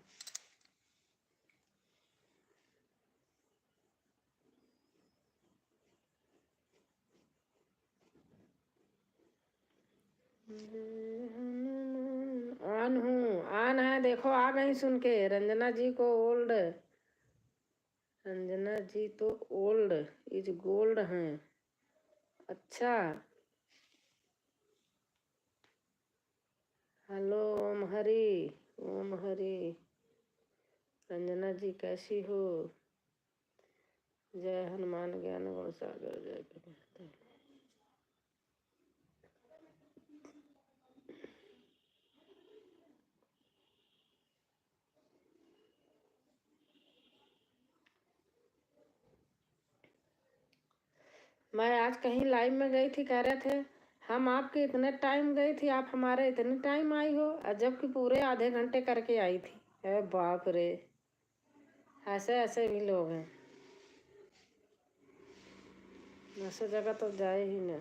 ऑन हूँ, ऑन है, देखो आ गई सुन के। रंजना जी को ओल्ड, रंजना जी तो ओल्ड इज गोल्ड हैं। अच्छा हेलो ओम हरी, ओम हरी। रंजना जी कैसी हो? जय हनुमान ज्ञान गुण सागर जय कबीर। मैं आज कहीं लाइव में गई थी, कह रहे थे हम आपके इतने टाइम गई थी, आप हमारे इतने टाइम आई हो, और जबकि पूरे आधे घंटे करके आई थी। अरे बाप रे, ऐसे ऐसे भी लोग हैं। ऐसे जगह तो जाए ही ना।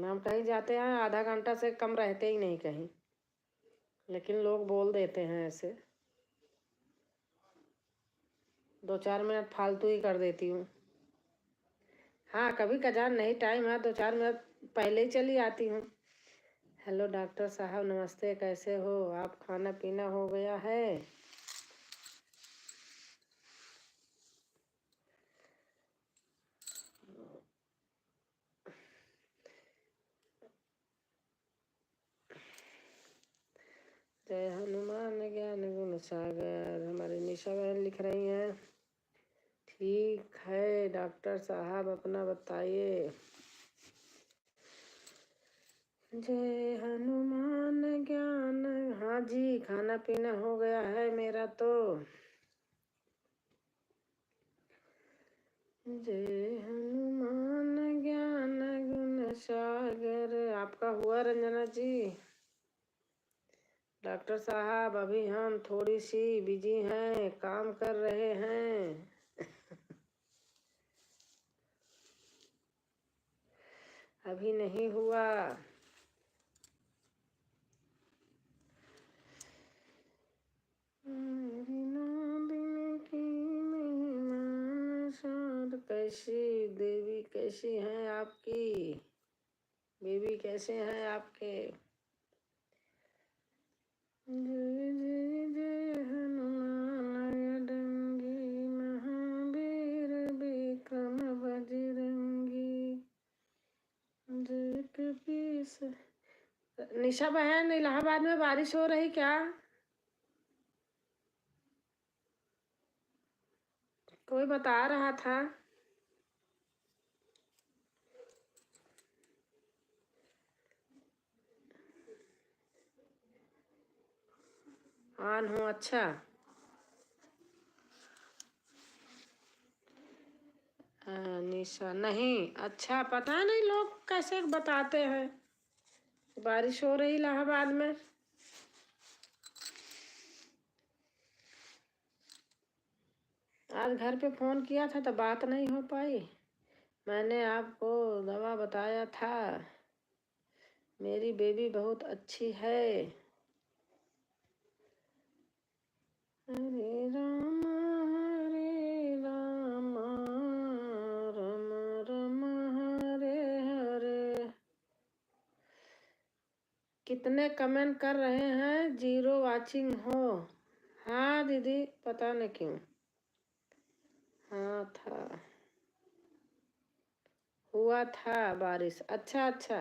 हम कहीं जाते हैं आधा घंटा से कम रहते ही नहीं कहीं, लेकिन लोग बोल देते हैं ऐसे। 2-4 मिनट फालतू ही कर देती हूँ। हाँ कभी कभार नहीं टाइम है, 2-4 मिनट पहले ही चली आती हूँ। हेलो डॉक्टर साहब नमस्ते, कैसे हो आप? खाना पीना हो गया है? जय हनुमान ज्ञान गुण सागर। हमारी निशा बहन लिख रही हैं ठीक है डॉक्टर साहब, अपना बताइए। जय हनुमान ज्ञान। हाँ जी, खाना पीना हो गया है मेरा तो। जय हनुमान ज्ञान गुण सागर। आपका हुआ रंजना जी? डॉक्टर साहब अभी हम थोड़ी सी बिजी हैं, काम कर रहे हैं। अभी नहीं हुआ। कैसी देवी, कैसी हैं आपकी बेबी, कैसे हैं आपके? जय जय जय हनुमान डंगी महावीर विक्रम बजरंगी जय कपीस। निशा बहन, इलाहाबाद में बारिश हो रही क्या? कोई बता रहा था। ऑन हूँ। अच्छा निशा नहीं, अच्छा पता नहीं लोग कैसे बताते हैं बारिश हो रही इलाहाबाद में। आज घर पे फोन किया था तो बात नहीं हो पाई। मैंने आपको दवा बताया था, मेरी बेबी बहुत अच्छी है। इतने कमेंट कर रहे हैं 0 वाचिंग हो। हाँ दीदी, पता नहीं क्यों। हाँ था, हुआ था बारिश। अच्छा अच्छा,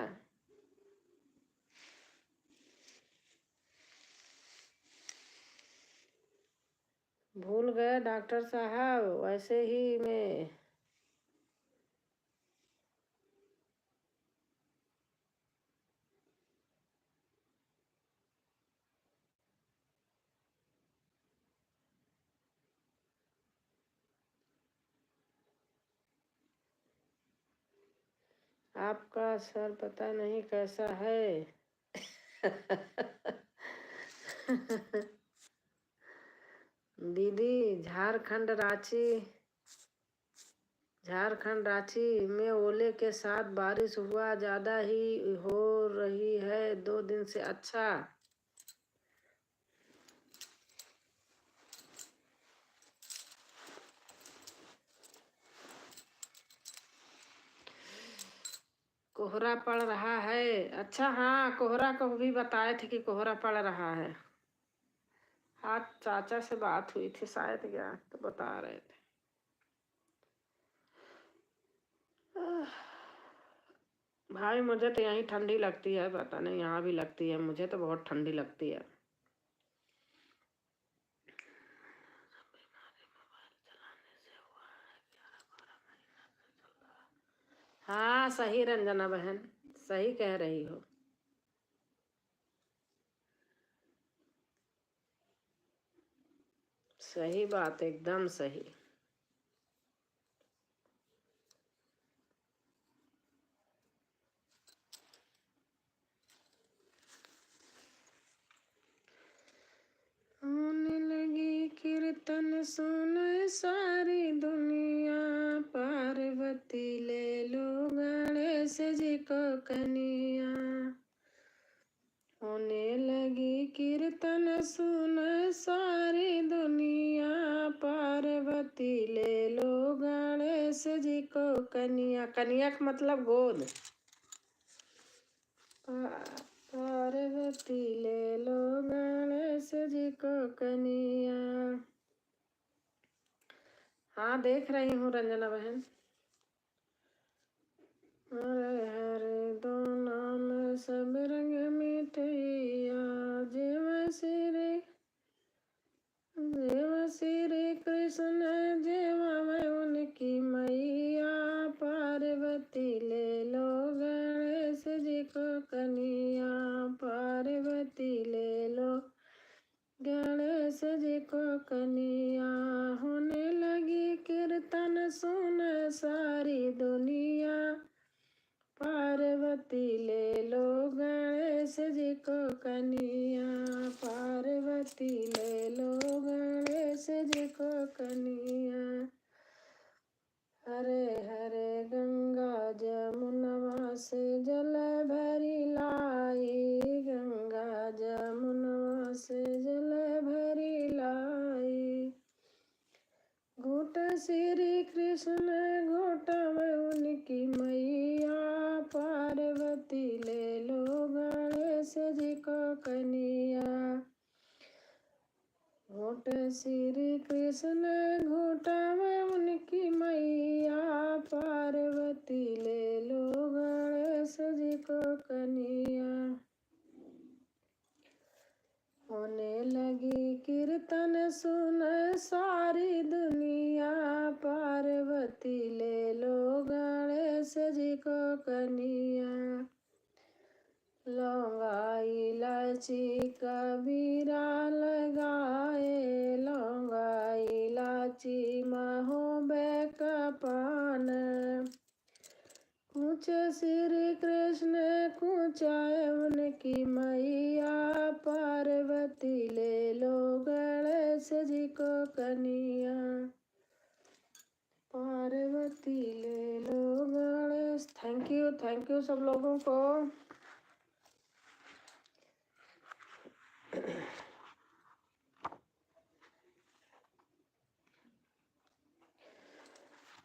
भूल गए डॉक्टर साहब, वैसे ही मैं। आपका सर पता नहीं कैसा है। दीदी, झारखंड रांची में ओले के साथ बारिश हुआ, ज्यादा ही हो रही है 2 दिन से। अच्छा, कोहरा पड़ रहा है। अच्छा हाँ, कोहरा को भी बताए थे कि कोहरा पड़ रहा है। आज चाचा से बात हुई थी शायद, क्या तो बता रहे थे। भाई मुझे तो यहीं ठंडी लगती है, पता नहीं यहाँ भी लगती है, मुझे तो बहुत ठंडी लगती है। हाँ सही रंजना बहन, सही कह रही हो। सही बात, एकदम सही। होने लगी कीर्तन सुन सारी दुनिया, पार्वती ले लो गणेश जी को कनिया। होने लगी कीर्तन सुन सारी दुनिया, पार्वती ले लो गणेश जी को कनिया। कनिया का मतलब गोद। पार्वती ले लो गणेश जी को कनिया। हाँ देख रही हूँ रंजना बहन। हरे हरे दो नाम सब रंग मिटैया, जीव श्री कृष्ण जेवा मैं उनकी मैया, पार्वती ले लो गणेश जी को कनिया। पार्वती ले लो गणेश जी को कनिया। होने लगी कीर्तन सुन सारी दुनिया, पार्वती ले लो गणेश जी को कनिया। पार्वती ले लो गणेश जी को कनिया। हरे हरे गंगा जमुनवा से जल भरी लाई, गंगा जमुनवा से जल भरी लाई। घूट श्री कृष्ण घूट में उनकी मैया, पार्वती ले लो गणेश जी को कनिया। घूट श्री कृष्ण घूट में उनकी मैया, पार्वती ले लो गणेश जी को कनिया। होने लगी कीर्तन सुन सारी दुनिया, पार्वती ले लो गणेश जी को कनिया। लौंगा इलायची कबीरा लगाए, लौंगा इलायची महोबे का पान। कुछ श्री कृष्ण कुचाए उनकी मैया, पार्वती ले लो गणेश जी को कनिया। पार्वती ले लो गणेश। थैंक यू सब लोगों को।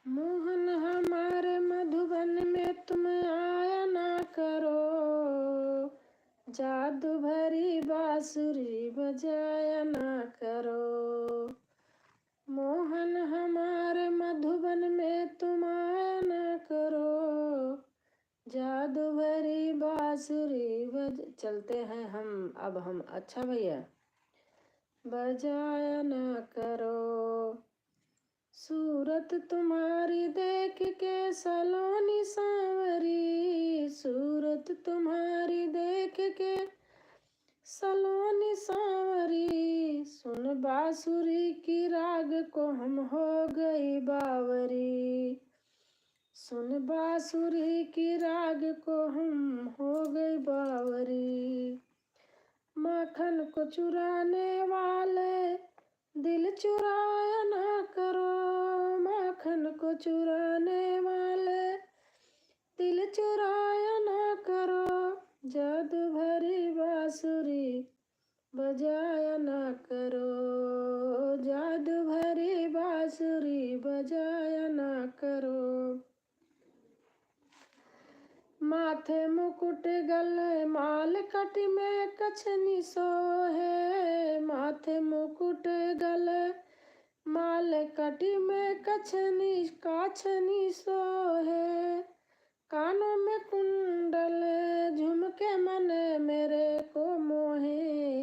मोहन हमारे मधुबन में तुम आया ना करो, जादू बांसुरी बजाया ना करो। मोहन हमारे मधुबन में तुम आया ना करो। जादू भरी बांसुरी चलते हैं हम अच्छा भैया। बजाया ना करो। सूरत तुम्हारी देख के सलोनी सांवरी। सूरत तुम्हारी देख के सलोनी सांवरी। सुन बांसुरी की राग को हम हो गई बावरी। सुन बांसुरी की राग को हम हो गई बावरी। माखन को चुराने वाले दिल चुराया ना करो। माखन को चुराने वाले दिल चुराया ना करो। जादू भरी बांसुरी बजाया ना करो। जादू भरी बांसुरी बजाया ना करो। माथे मुकुट गले माल कटी में कछनी सोहे। माथे मुकुट गले माल कटी में काछनी सोहे। कानों में कुंडल झुमके मन मेरे को मोहे।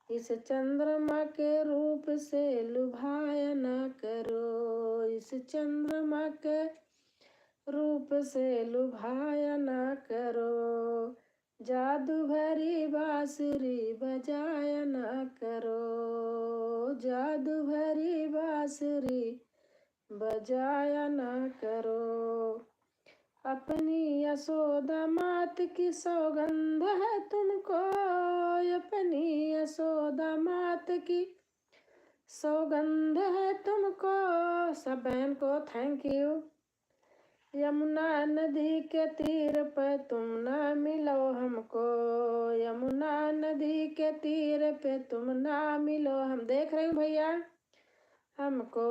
इस चंद्रमा के रूप से लुभाया ना करो। इस चंद्रमा के रूप से लुभाया ना करो। जादू भरी बांसुरी बजाया ना करो। जादू भरी बांसुरी बजाया ना करो। अपनी यशोदा मात की सौगंध है तुमको। अपनी यशोदा मात की सौगंध है तुमको। सब बहन को थैंक यू। यमुना नदी के तीर पे तुम ना मिलो हमको। यमुना नदी के तीर पे तुम ना मिलो। हम देख रहे हैं भैया हमको।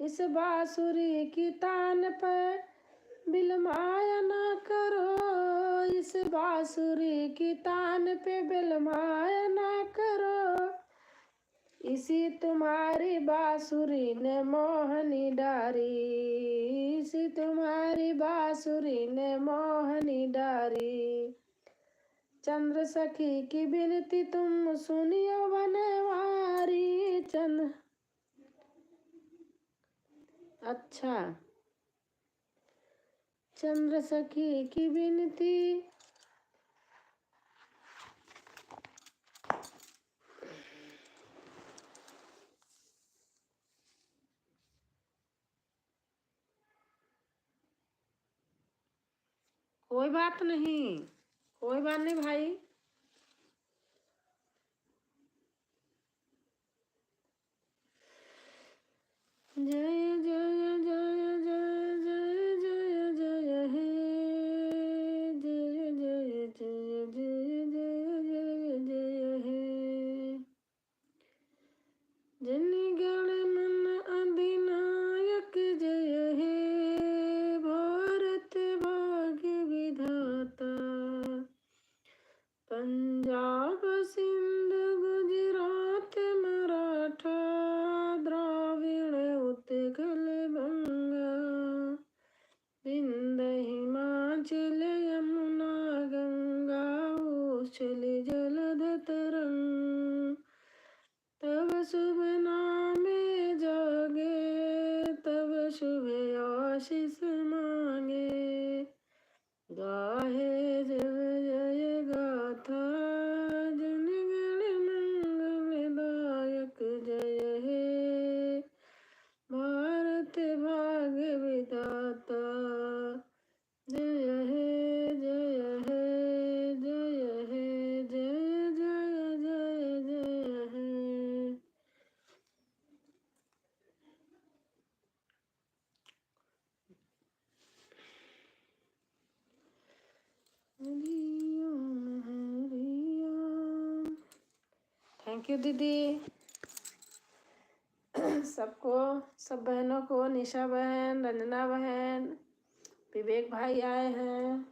इस बांसुरी की तान पे बिलमाया ना करो। इस बांसुरी की तान पे बिलमाया ना करो। इसी तुम्हारी बांसुरी ने मोहनी डारी। इसी तुम्हारी बांसुरी ने मोहनी डारी। चंद्र सखी की बिनती तुम सुनियो बनवारी। अच्छा चंद्र सखी की बिनती कोई बात नहीं, कोई बात नहीं भाई। जय जय जय जय जय जय जय हे। जय जय जय जय जय जय जय हे। जनगण मन अधिनायक जय हे। भारत भाग्य विधाता। पंजाब सिंध गुजरात मराठा द्राविड़ उत्कल बंगा। विंध्य हिमाचल यमुना गंगा उच्छल जलध तरंग। तब शुभ नामे जागे तब शुभ आशीष मांगे। गाहे जय जय गाथा जनगण मंगलदायक जय हे। भारत भाग्य विधाता जय हे जय हे जय हे जय जय जय जय हे। हरि ओम हरि ओम। थैंक यू दीदी सबको, सब बहनों को। निशा बहन, रंजना बहन, विवेक भाई आए हैं।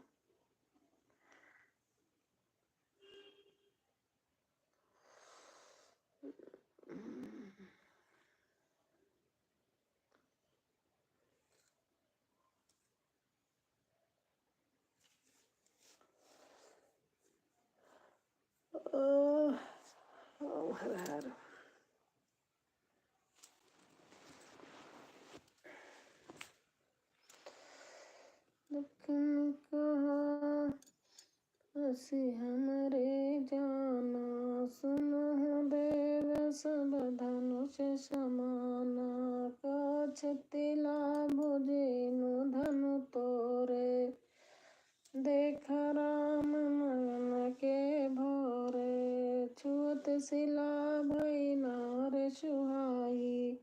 ओह हर हर। दक्षिण कहाँ हसी हमरे जाना, सुनो देव सब धनुष समाना, कछतिला भुजेनु धनु तोरे, देख राम मन के भोरे, छुअत शिला भई नार सुहाई,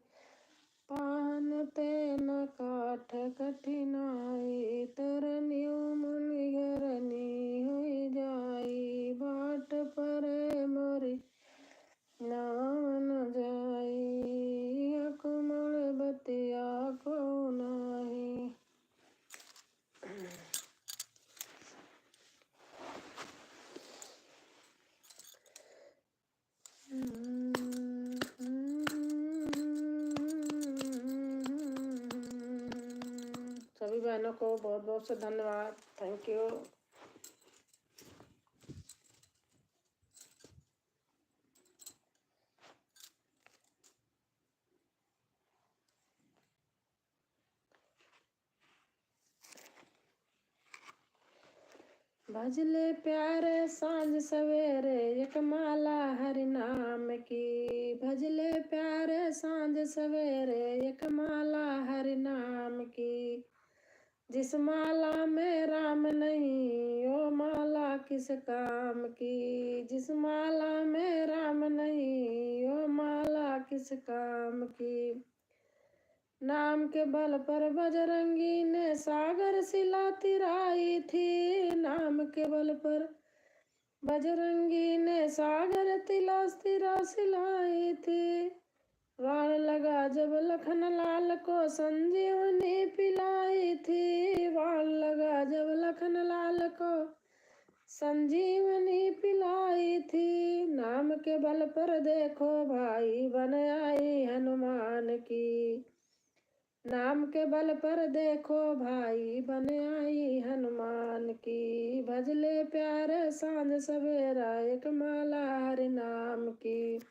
पान ते न काठ कठिनाई, तरनियो मुनि घरनी हुई जाई, बाट पर मोरी नाम न जाई, कुमल बतिया को नाही। सभी बहनों को बहुत बहुत से धन्यवाद। Thank you. भजले प्यारे सांझ सवेरे, एक माला हरि नाम की, भजले प्यारे सांझ सवेरे, एक माला हरि नाम की, जिस माला में राम नहीं वो माला किस काम की, जिस माला में राम नहीं वो माला किस काम की, नाम के बल पर बजरंगी ने सागर शिला तिराई थी, नाम के बल पर बजरंगी ने सागर तिला सिलाई थी, बाण लगा जब लखन लाल को संजीवनी पिलाई थी, बाण लगा जब लखन लाल को संजीवनी पिलाई थी, नाम के बल पर देखो भाई बन आई हनुमान की, नाम के बल पर देखो भाई बन आई हनुमान की, भजले प्यारे सांझ सवेरा, एक माला हरि नाम की,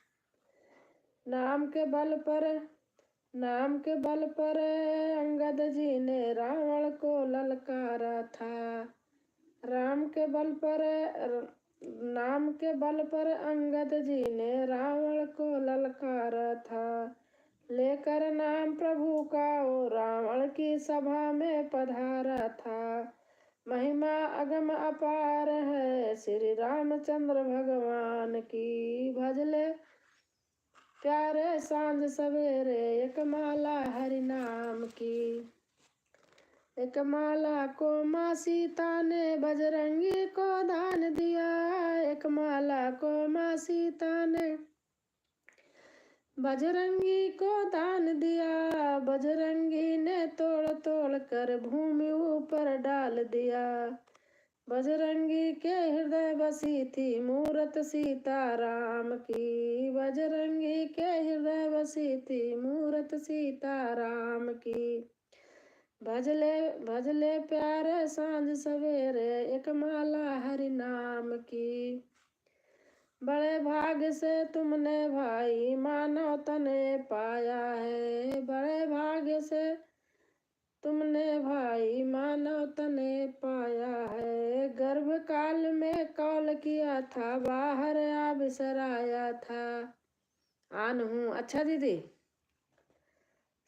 नाम के बल पर अंगद जी ने रावण को ललकारा था, नाम के बल पर अंगद जी ने रावण को ललकारा था, लेकर नाम प्रभु का वो रावण की सभा में पधारा था, महिमा अगम अपार है श्री रामचंद्र भगवान की, भजले प्यारे सांझ सवेरे, एक माला हरि नाम की, एक माला को माँ सीता ने बजरंगी को दान दिया, एक माला को माँ सीता ने बजरंगी को दान दिया, बजरंगी ने तोड़ तोड़ कर भूमि ऊपर डाल दिया, बजरंगी के हृदय बसी थी मूरत सीताराम की, बजरंगी के हृदय बसी थी मूरत सीताराम की, भजले प्यारे सांझ सवेरे, एक माला हरि नाम की, बड़े भाग से तुमने भाई मानव तने पाया है, बड़े भाग से तुमने भाई मानव तने पाया है, गर्भ काल में कौल किया था बाहर आ बिसराया था, आन हूँ। अच्छा दीदी,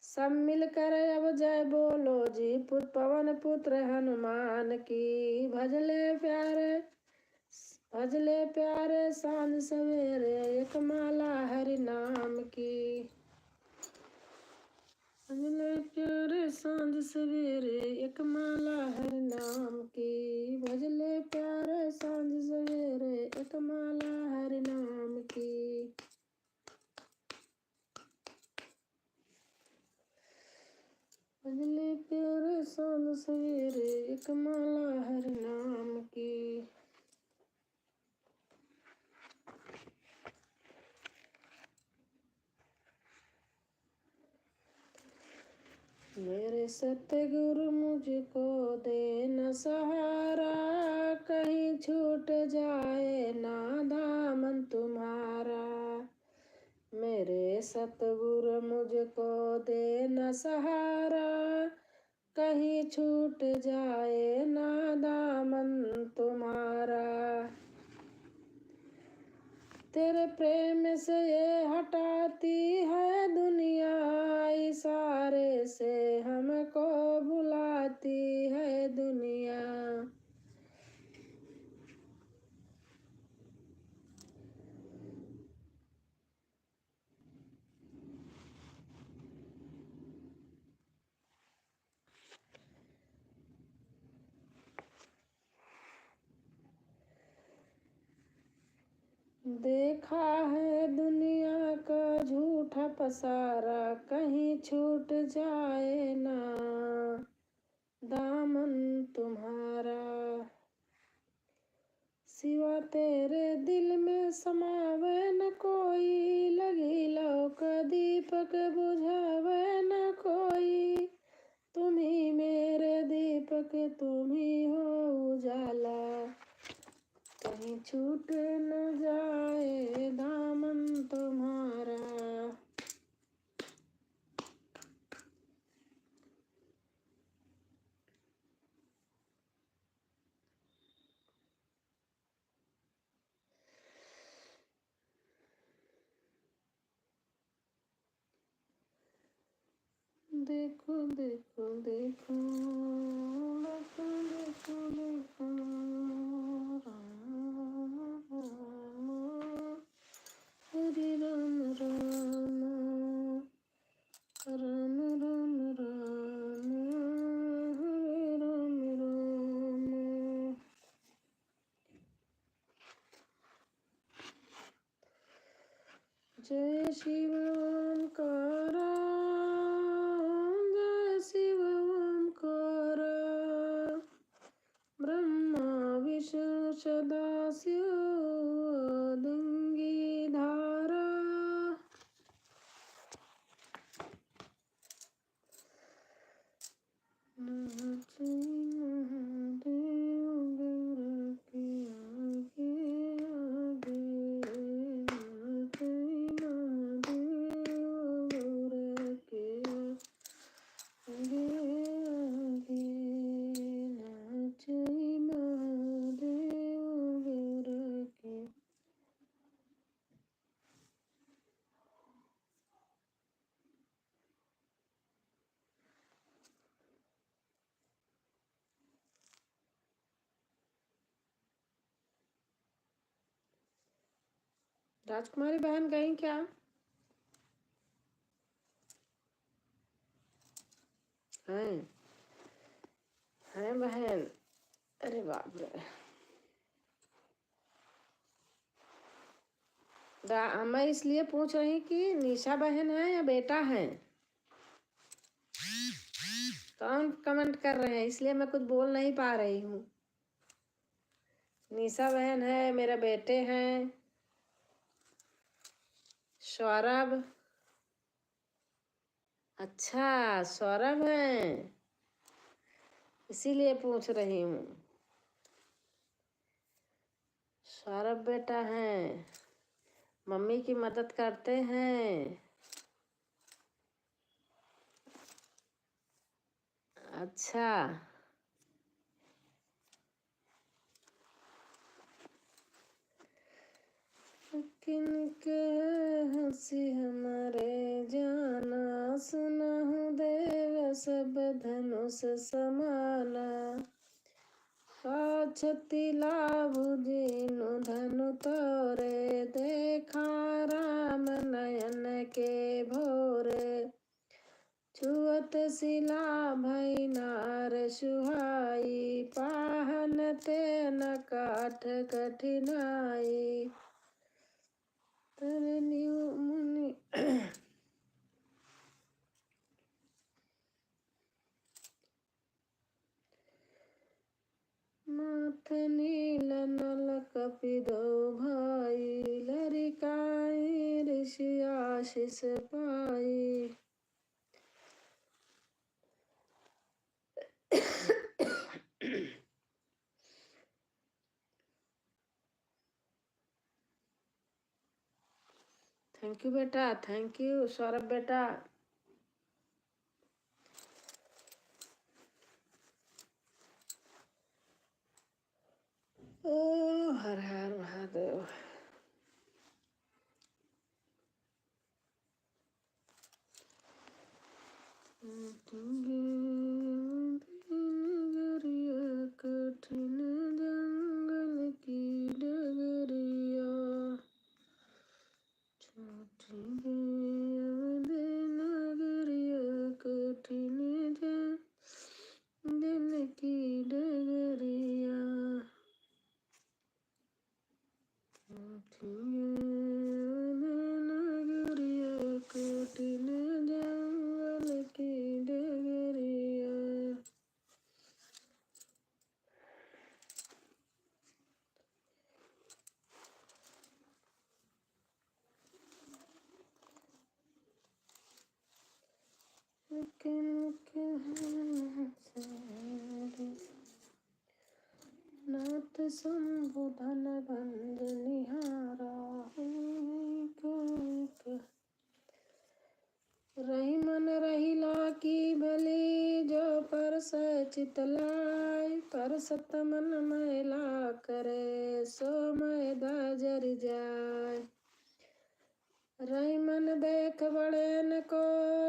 सब मिलकर अब जय बोलो जी पवन पुत्र हनुमान की, भजले प्यारे सांझ सवेरे, एक माला हरि नाम की, भजले प्यारे सांझ सवेरे, एक माला हरि नाम की, भजले प्यारे सांझ सवेरे, एक माला हरि नाम की, भजले प्यारे सांझ सवेरे, एक माला हरि नाम की। मेरे सतगुरु मुझको दे न सहारा, कहीं छूट जाए ना दामन तुम्हारा। मेरे सतगुरु मुझको दे न सहारा, कहीं छूट जाए ना दामन तुम्हारा। तेरे प्रेम से ये हटाती है दुनिया, इशारे से हमको बुलाती है दुनिया। देखा है दुनिया का झूठा पसारा, कहीं छूट जाए ना दामन तुम्हारा। सिवा तेरे दिल में समावे न कोई, लगी लौ का दीपक बुझावे न कोई। तुम ही मेरे दीपक, तुम ही हो उजाला, कहीं छूट न जाए दामन तुम्हारा। देखो देखो देखो देखो देखो देखो, राम हरे राम राम राम राम राम, हरे राम राम। जय शिव ओंकार, जय शिव ओंकार। ब्रह्मा विष्णु सदा शिव गंगी धारा। नाचे महादेव गौर के आगे आगे, नाचे महादेव गौर के आगे आगे, नाचे महादेव गौर के। राजकुमारी बहन गई क्या? हैं हैं बहन? अरे बाप रे। मैं इसलिए पूछ रही कि निशा बहन है या बेटा है। कौन कमेंट कर रहे हैं, इसलिए मैं कुछ बोल नहीं पा रही हूँ। निशा बहन है, मेरे बेटे हैं सौरभ। अच्छा सौरभ है, इसीलिए पूछ रही हूँ। सौरभ बेटा है, मम्मी की मदद करते हैं। अच्छा किनके हंसी हमारे जाना, सुनहु देव सब धनुष समाना। छति लाभ जीनु धनु तोरे, देखा राम नयन के भोरे। छुअत शिला भई नार सुहाई, पाहन ते न काठ कठिनाई। तरनी मुनि नाथ नील नल कपि दो भाई, लरिकाई ऋषि आशीष पाई। थैंक यू बेटा, थैंक यू सौरभ बेटा। ओ हर हर महादेव। कठिन जंगल की डगरिया, छोटी नगरिया, कठिन जंगल की डगरिया, नगरिया, कठिन जंगल की डगरिया। नाथ संबोधन बंद निहारा, रही मन रहिला की भली, जो पर चित लाय, पर सत मन मैला करे, सो मैदा जर जाय। रही मन देख बड़ेन को,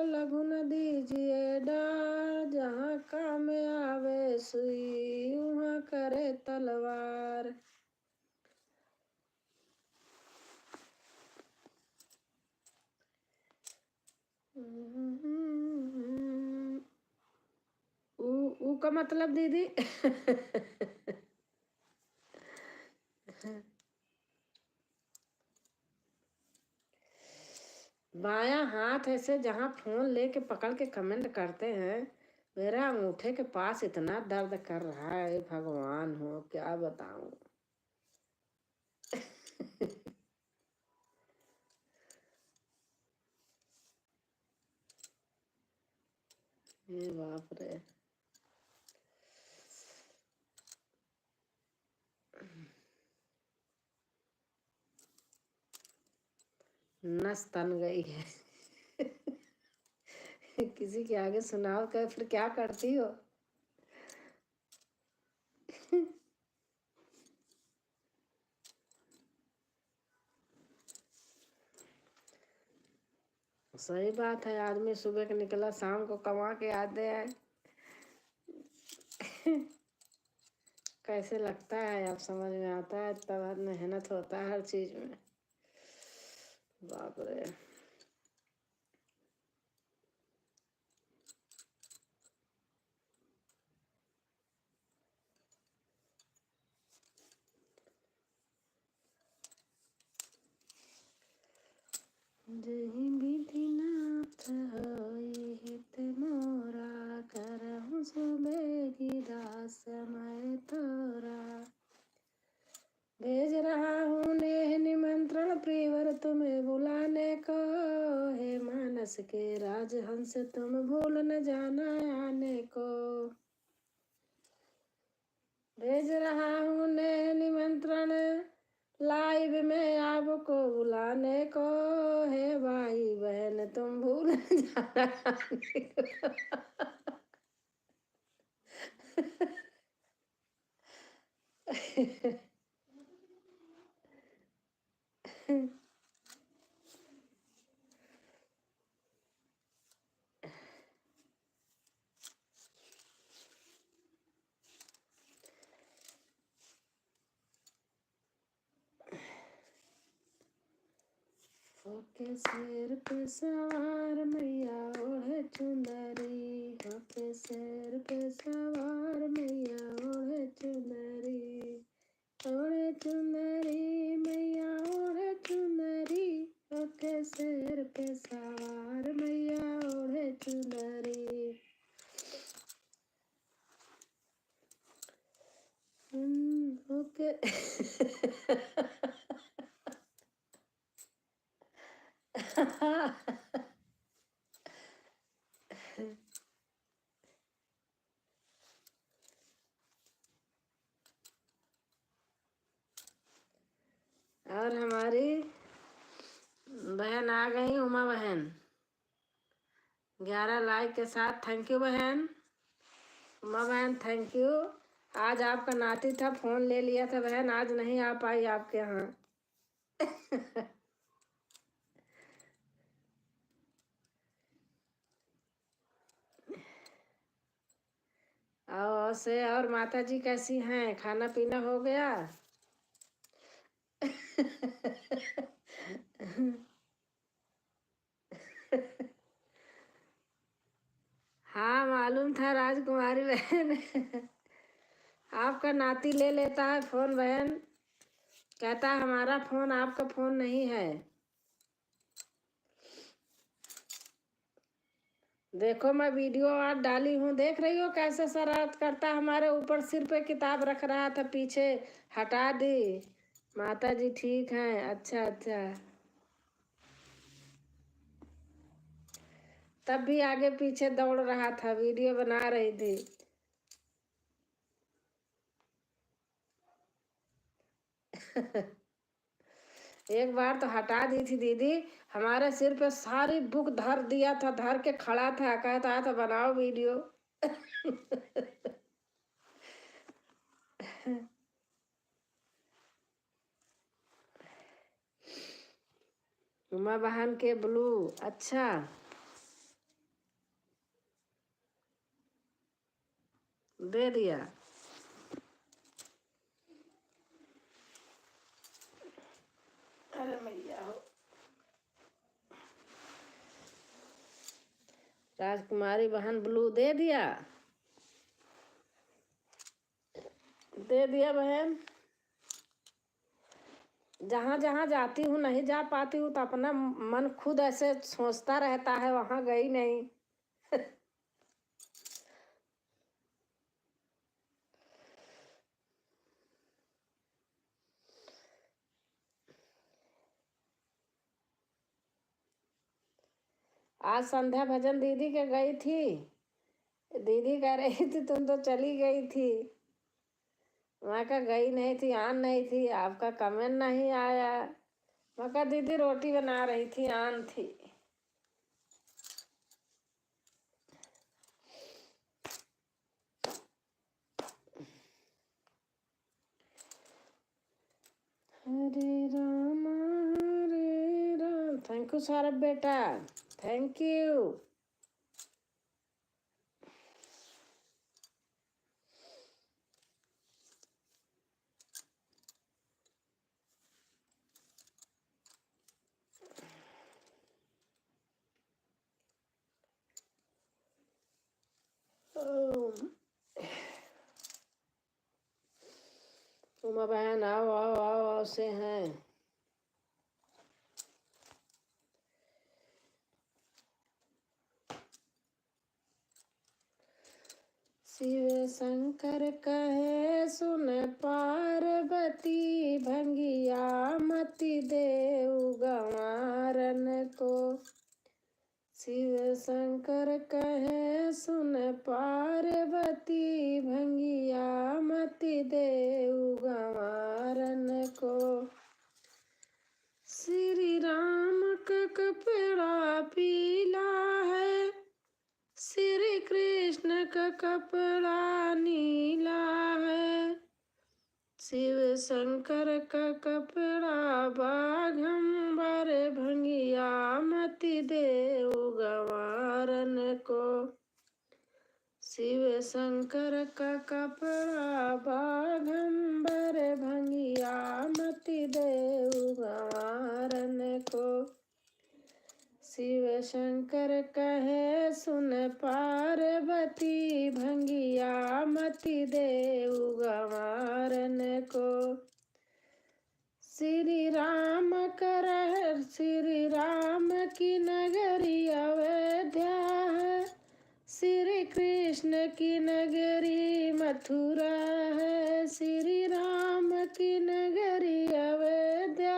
लघु न दीजिए डार, जहाँ काम आवे सुई, वहाँ करे तलवार। ऊ का मतलब दीदी बायां हाथ ऐसे जहाँ फोन लेके पकड़ के कमेंट करते हैं, मेरा अंगूठे के पास इतना दर्द कर रहा है, भगवान हो क्या बताऊं। ये बाप रे। नस तन गई है। किसी के आगे सुनाओ कर फिर क्या करती हो। सही बात है, आदमी सुबह के निकला शाम को कमा के आते हैं। कैसे लगता है, अब समझ में आता है, तब मेहनत होता है हर चीज में। बाप रे। जही विधि नाथ होई हित मोरा, करहु सुबेगी दास मैं तोरा। भेज रहा हूँ नेह निमंत्रण प्रियवर तुम्हें बुलाने को, हे मानस के राजहंस तुम भूल न जाना आने को। भेज रहा हूँ नेह निमंत्रण लाइव में आपको बुलाने को, हे भाई बहन तुम भूल न जाना आने को। होके शेर पे सवार मैया ओढ़े चुनरी, होके शेर पे सवार मैया ओढ़े चुनरी, ओढ़े चुनरी मैया ओढ़े चुनरी, होके शेर पे सवार मैया ओढ़े चुनरी। ओके। और हमारी बहन आ गई उमा बहन 11 लाइक के साथ। थैंक यू बहन। उमा बहन थैंक यू। आज आपका नाती था, फोन ले लिया था बहन, आज नहीं आ पाई आपके यहाँ। और माता जी कैसी हैं? खाना पीना हो गया? हाँ मालूम था राजकुमारी बहन। आपका नाती ले लेता है फोन बहन, कहता है हमारा फोन आपका फोन नहीं है। देखो मैं वीडियो आज डाली हूँ, देख रही हो कैसे शरारत करता। हमारे ऊपर सिर पे किताब रख रहा था, पीछे हटा दी। माता जी ठीक हैं? अच्छा अच्छा। तब भी आगे पीछे दौड़ रहा था, वीडियो बना रही थी। एक बार तो हटा दी थी दीदी, हमारे सिर पे सारी बुक धर दिया था, धर के खड़ा था, कहता था बनाओ वीडियो। उमा बहन के ब्लू, अच्छा दे दिया। अरे मैया हो। राजकुमारी बहन ब्लू दे दिया, दे दिया बहन। जहाँ जहाँ जाती हूँ नहीं जा पाती हूँ तो अपना मन खुद ऐसे सोचता रहता है, वहां गई नहीं। आज संध्या भजन दीदी के गई थी, दीदी कह रही थी तुम तो चली गई थी। मैं कहा गई नहीं थी, आन नहीं थी, आपका कमेंट नहीं आया। मैं कहा दीदी रोटी बना रही थी, आन थी। हरे राम हरे राम। थैंक यू सौरभ बेटा, थैंक यू। उमा बहन आओ आओ आओ आओ से हैं। शिव शंकर कहे सुन पार्वती, भंगिया मति देव गंवारन को। शिव शंकर कहे सुन पार्वती, भंगिया मति देव गंवारन को। श्री राम का कपड़ा पीला है, श्री कृष्ण का कपड़ा नीला है। शिव शंकर का कपड़ा बाघंबर, भंगिया मति देव गंवारन को। शिव शंकर का कपड़ा बाघंबर, भंगिया मति देव गंवारन को। शिव शंकर कहे सुन पार्वती, भंगिया मति देव गंवारन को। श्री राम कर श्री राम की नगरी अयोध्या है, श्री कृष्ण की नगरी मथुरा है। श्री राम की नगरी अयोध्या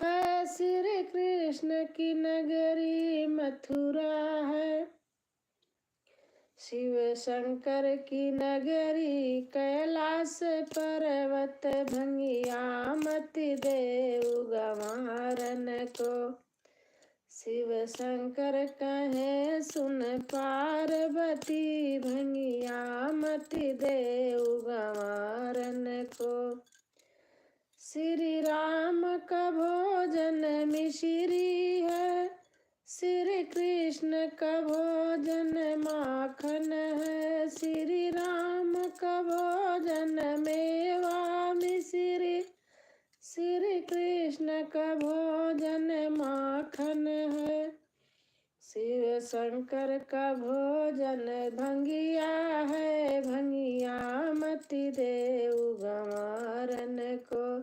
है, श्री कृष्ण की नगरी मथुरा है। शिव शंकर की नगरी कैलाश पर्वत, भंगिया मति देव गंवारन को। शिव शंकर कहे सुन पार्वती, भंगिया मत देव गंवारन को। श्री राम का भोजन मिश्री है, श्री कृष्ण का भोजन माखन है। श्री राम का भोजन मेवा मिश्री, श्री कृष्ण का भोजन माखन है। शिव शंकर का भोजन भंगिया है, भंगिया मत देव गंवारन को।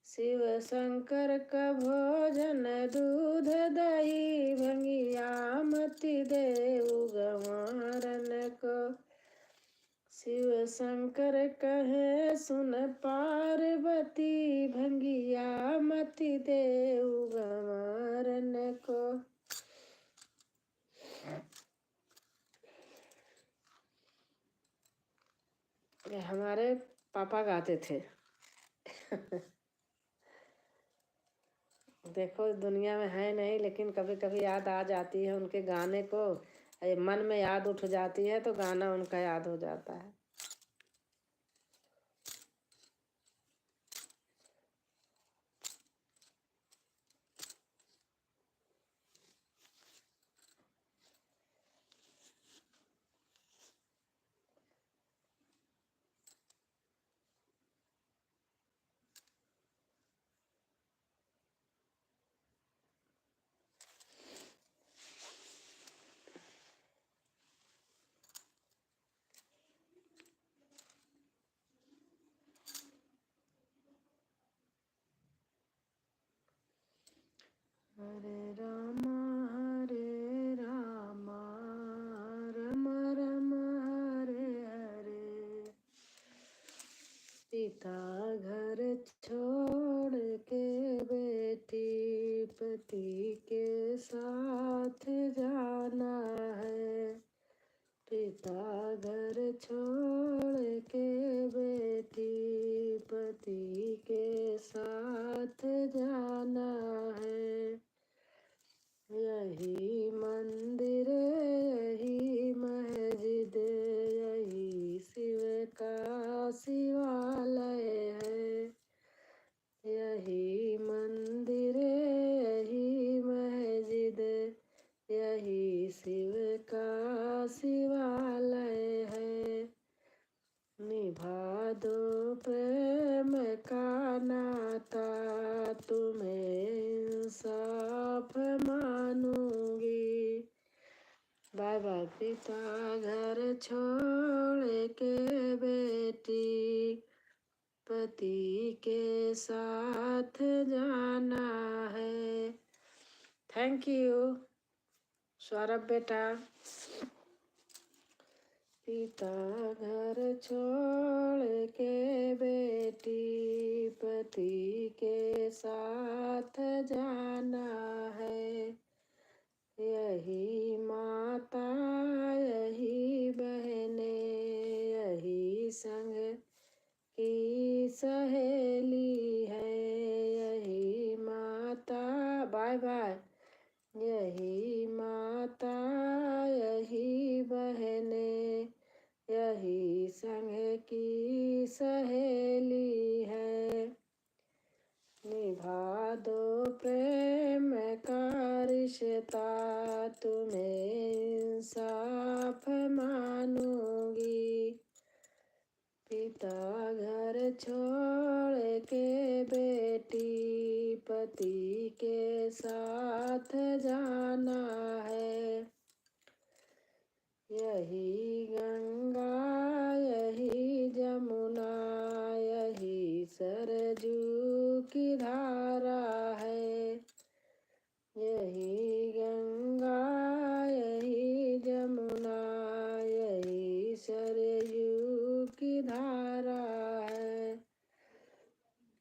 शिव शंकर का भोजन दूध दही, भंगिया मत देव गंवारन को। शिव शंकर कहे सुन पार्वती, भंगिया मत देव गंवारन को। ये हमारे पापा गाते थे। देखो दुनिया में है नहीं, लेकिन कभी कभी याद आ जाती है उनके गाने को। मन में याद उठ जाती है तो गाना उनका याद हो जाता है। हरे राम राम राम हरे हरे। पिता घर छोड़ के बेटी, पति के साथ जाना है। पिता घर छोड़ के बेटी, पति के साथ जाना है। यही मंदिर, यही मस्जिद, यही शिव का शिवालय है। यही मंदिर, यही मस्जिद, यही शिव का शिवालय है। निभा दो प्रेम का नाता, तुम्हें साफ मानूंगी। Bye bye. पिता घर छोड़ के बेटी, पति के साथ जाना है। थैंक यू सौरभ बेटा। पिता घर छोड़ के बेटी, पति के साथ जाना है। यही माता, यही बहने, यही संग की सहेली है। यही माता, बाय बाय। यही माता, यही बहने, यही संग की सहेली है। निभा दो प्रेम का रिश्ता, तुम्हें साफ मानूंगी। पिता घर छोड़ के बेटी, पति के साथ जाना है। यही गंगा, यही जमुना, यही सरजू की धारा है। यही गंगा, यही जमुना, यही सरजू की धारा है।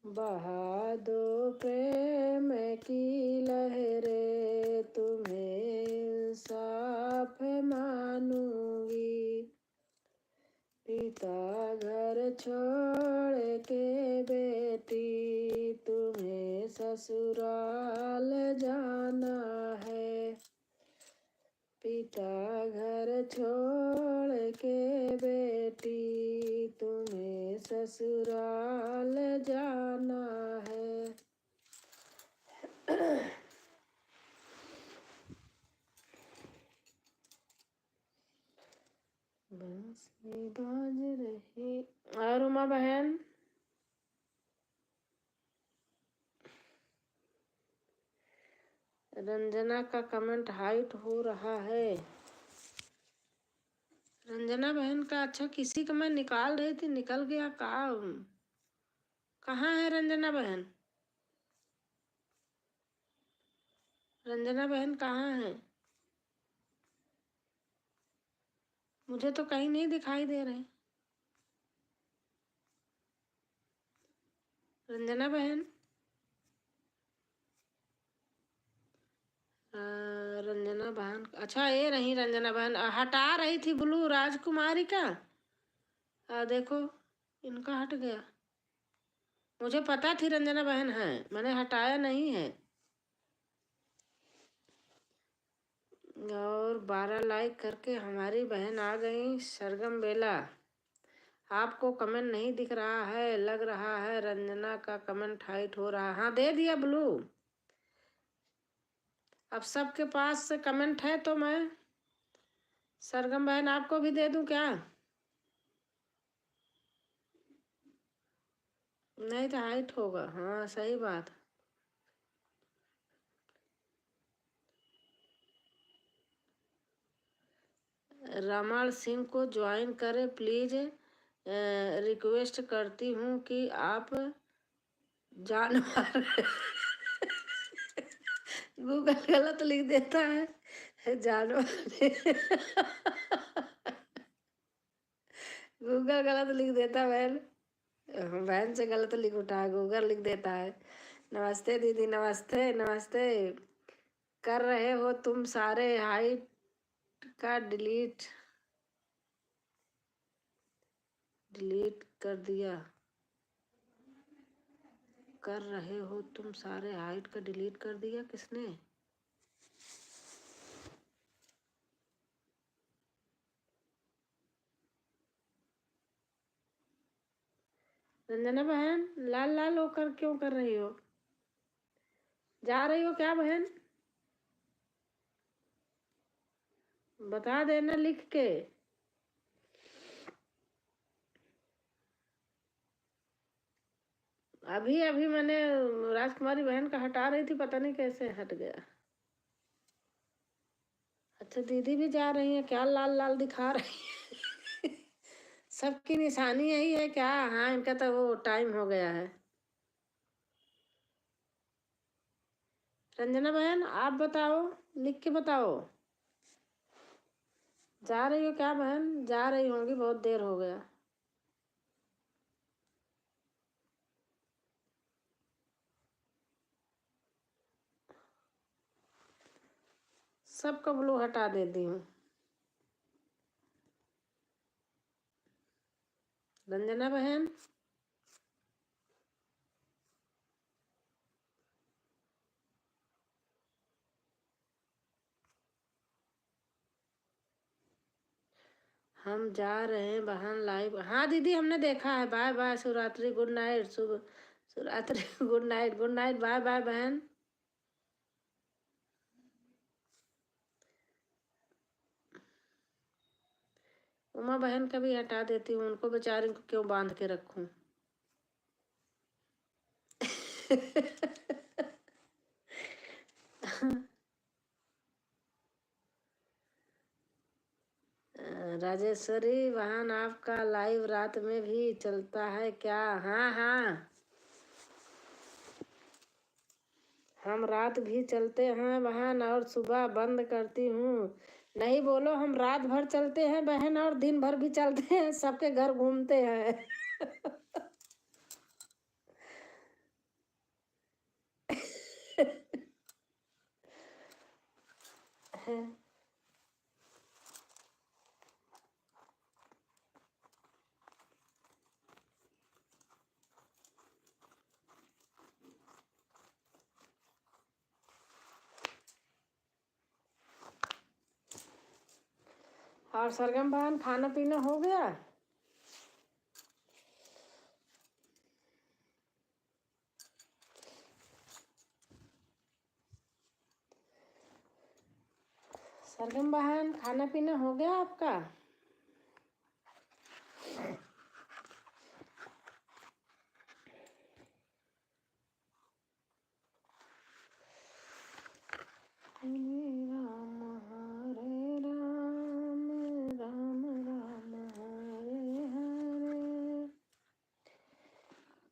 बहा दो प्रेम की लहरें, तुम्हें साफ मानूंगी। पिता घर छोड़ के बेटी, तुम्हें ससुराल जाना है। पिता घर छोड़ के बेटी तुम्हें ससुराल जाना है। बांसुरी बाज रही। और उमा बहन, रंजना का कमेंट हाइट हो रहा है। रंजना बहन का अच्छा किसी का मैं निकाल रही थी, निकल गया। कहाँ है रंजना बहन? रंजना बहन कहाँ है? मुझे तो कहीं नहीं दिखाई दे रहे। रंजना बहन, रंजना बहन, अच्छा ये रही रंजना बहन। हटा रही थी ब्लू राजकुमारी का। देखो इनका हट गया। मुझे पता थी रंजना बहन है, मैंने हटाया नहीं है। और 12 लाइक करके हमारी बहन आ गई सरगम बेला। आपको कमेंट नहीं दिख रहा है, लग रहा है रंजना का कमेंट हाइट हो रहा है। हाँ दे दिया ब्लू। अब सबके पास से कमेंट है तो मैं सरगम बहन आपको भी दे दूं क्या? नहीं तो हाइट होगा। हाँ सही बात। रमण सिंह को ज्वाइन करें प्लीज। रिक्वेस्ट करती हूँ कि आप जानवर गूगल गलत लिख देता है जानवर गूगल गलत लिख देता बहन। बहन से गलत लिख उठा, गूगल लिख देता है। नमस्ते दीदी, नमस्ते नमस्ते। कर रहे हो तुम सारे हाइट का डिलीट कर दिया। कर रहे हो तुम सारे हाइट का डिलीट कर दिया किसने? रंजना बहन लाल लाल होकर क्यों कर रही हो? जा रही हो क्या बहन? बता देना लिख के। अभी अभी मैंने राजकुमारी बहन का हटा रही थी, पता नहीं कैसे हट गया। अच्छा दीदी भी जा रही है क्या? लाल लाल दिखा रही है सबकी निशानी यही है क्या? हाँ इनका तो वो टाइम हो गया है। रंजना बहन आप बताओ, लिख के बताओ। जा रही हो क्या बहन? जा रही होंगी, बहुत देर हो गया। सबका ब्लू हटा देती हूँ। रंजना बहन हम जा रहे हैं बहन लाइव। हाँ दीदी हमने देखा है। Bye bye, Shivratri, good night. शुभ Shivratri good night, good night, bye bye बहन। उमा बहन का भी हटा देती हूँ, उनको बेचारी को क्यों बांध के रखूं राजेश्वरी बहन आपका लाइव रात में भी चलता है क्या? हाँ हाँ हम रात भी चलते हैं बहन, और सुबह बंद करती हूँ। नहीं बोलो, हम रात भर चलते हैं बहन और दिन भर भी चलते हैं, सबके घर घूमते हैं और सरगम बहन, खाना पीना हो गया? सरगम बहन, खाना पीना हो गया आपका? राम हरे राम, राम राम हरे हरे।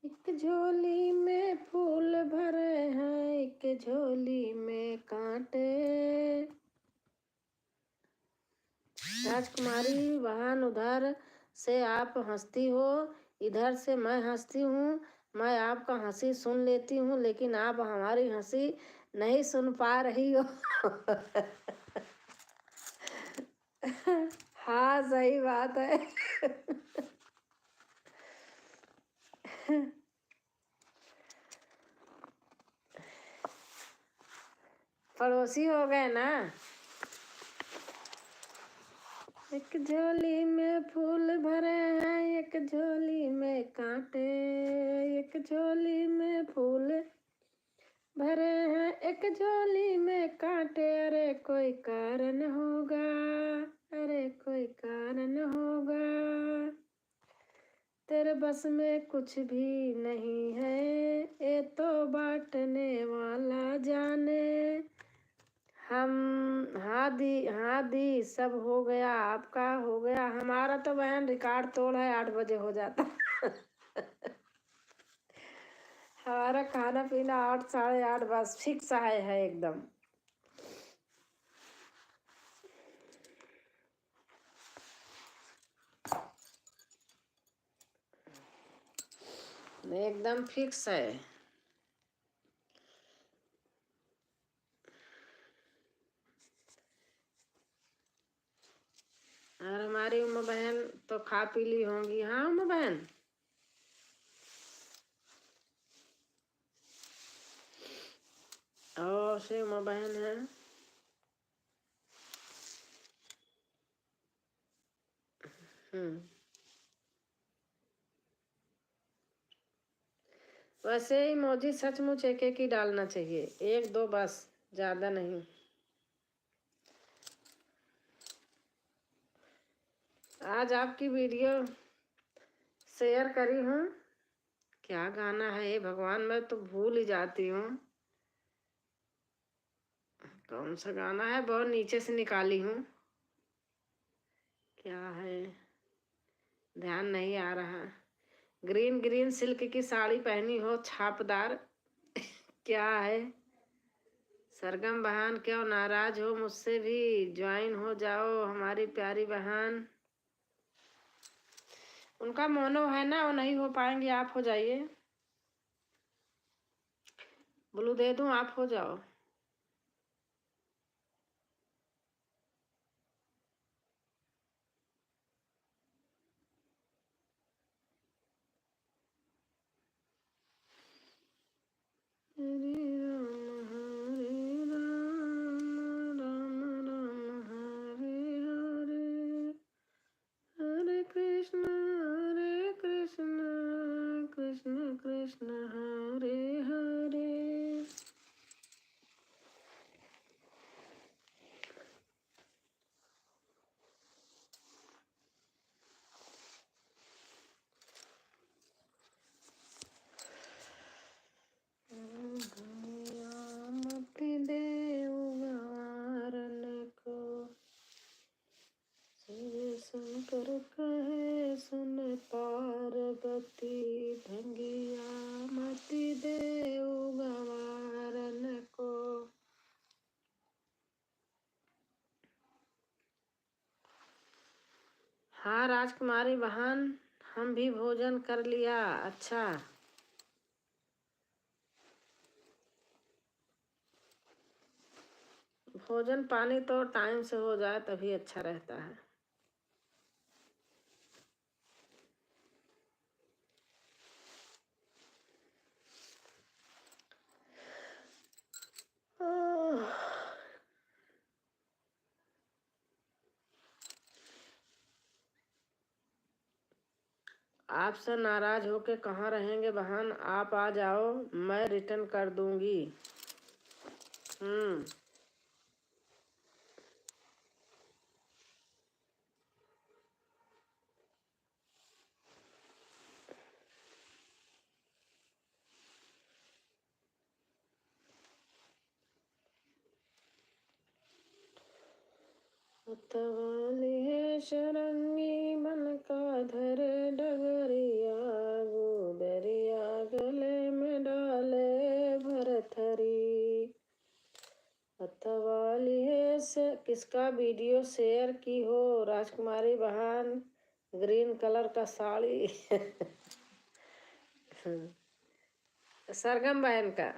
एक झोली में फूल भरे हैं, एक झोली में कांटे। राजकुमारी बहन, उधर से आप हंसती हो, इधर से मैं हंसती हूँ। मैं आपका हंसी सुन लेती हूँ, लेकिन आप हमारी हंसी नहीं सुन पा रही हो। हाँ, सही बात है। पड़ोसी हो गए ना। एक झोली में फूल भरे हैं, एक झोली में कांटे। एक झोली में फूल भरे हैं, एक झोली में कांटे। अरे कोई कारण होगा, अरे कोई कारण होगा। तेरे बस में कुछ भी नहीं है, ये तो बांटने वाला जाने। हम हाँ दी सब हो गया, आपका हो गया। हमारा तो बहन रिकॉर्ड तोड़ है, 8 बजे हो जाता। हमारा खाना पीना 8 साढ़े 8 बस फिक्स है एकदम। एकदम फिक्स है। और हमारी उमा बहन तो खा पी ली होंगी। हाँ उमा बहन, और से उमा बहन है। वैसे ही मौजी सचमुच एक ही डालना चाहिए, 1-2 बस, ज़्यादा नहीं। आज आपकी वीडियो शेयर करी हूँ। क्या गाना है ये भगवान, मैं तो भूल ही जाती हूँ। कौन सा गाना है, बहुत नीचे से निकाली हूँ। क्या है, ध्यान नहीं आ रहा। ग्रीन ग्रीन सिल्क की साड़ी पहनी हो, छापदार। क्या है? सरगम बहन, क्यों नाराज हो मुझसे? भी ज्वाइन हो जाओ हमारी प्यारी बहन। उनका मोनो है ना, वो नहीं हो पाएंगे, आप हो जाइए। ब्लू दे दूं, आप हो जाओ। हरे राम राम राम हरे हरे, हरे कृष्ण कृष्ण कृष्ण हरे हरे। मति देव गवारन को, शिव शंकर कहे सुन पार्वती। भंगिया मति देव गवारन को। हाँ राजकुमारी बहन, हम भी भोजन कर लिया। अच्छा, भोजन पानी तो टाइम से हो जाए तभी अच्छा रहता है। आपसे नाराज होके कहाँ रहेंगे बहन, आप आ जाओ, मैं रिटर्न कर दूंगी। तवाली है शरंगी मन का धर डगरिया, गोदरिया गले में डाले भरथरी। अतवाली है से किसका वीडियो शेयर की हो? राजकुमारी बहन, ग्रीन कलर का साड़ी सरगम बहन का।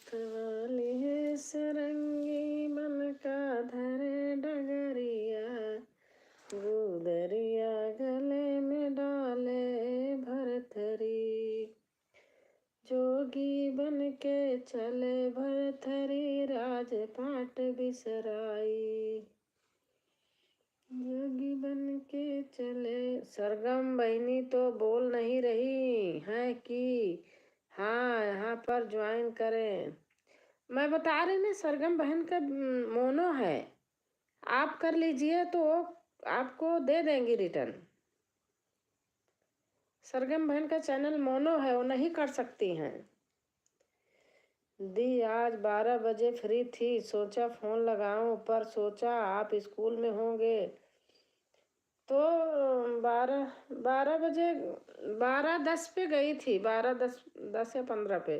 अतवाली है सरंगी मन का धरे डगरिया, गोदरिया गले में डाले भरथरी। जोगी बन के चले भरथरी, राजपाट बिसराई। जोगी बन के चले। सरगम बहनी तो बोल नहीं रही है कि हाँ यहाँ पर ज्वाइन करें। मैं बता रही ना, सरगम बहन का मोनो है, आप कर लीजिए तो आपको दे देंगी रिटर्न। सरगम बहन का चैनल मोनो है, वो नहीं कर सकती हैं। दी आज 12 बजे फ्री थी, सोचा फोन लगाऊं, पर सोचा आप स्कूल में होंगे, तो 12 बजे 12:10 पे गई थी, 12:10 या 15 पे,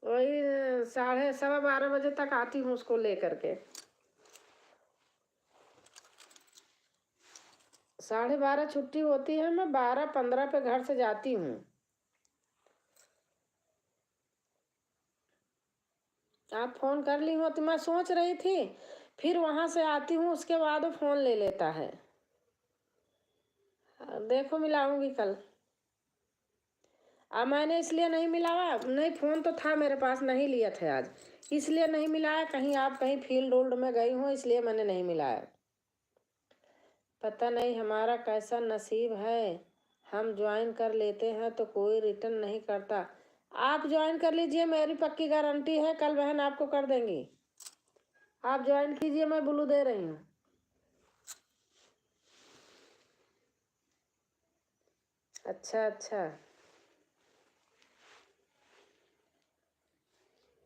वही 12:15 बजे तक आती हूँ उसको लेकर के। 12:30 छुट्टी होती है, मैं 12:15 पे घर से जाती हूँ। आप फोन कर ली हो तो मैं सोच रही थी, फिर वहां से आती हूँ, उसके बाद वो फोन ले लेता है। देखो मिलाऊंगी कल। अब मैंने इसलिए नहीं मिलाया, नहीं फोन तो था मेरे पास, नहीं लिया था आज, इसलिए नहीं मिलाया। कहीं आप कहीं फील्ड उल्ड में गई हो, इसलिए मैंने नहीं मिलाया। पता नहीं हमारा कैसा नसीब है, हम ज्वाइन कर लेते हैं तो कोई रिटर्न नहीं करता। आप ज्वाइन कर लीजिए, मेरी पक्की गारंटी है कल बहन आपको कर देंगी। आप ज्वाइन कीजिए, मैं ब्लू दे रही हूँ। अच्छा,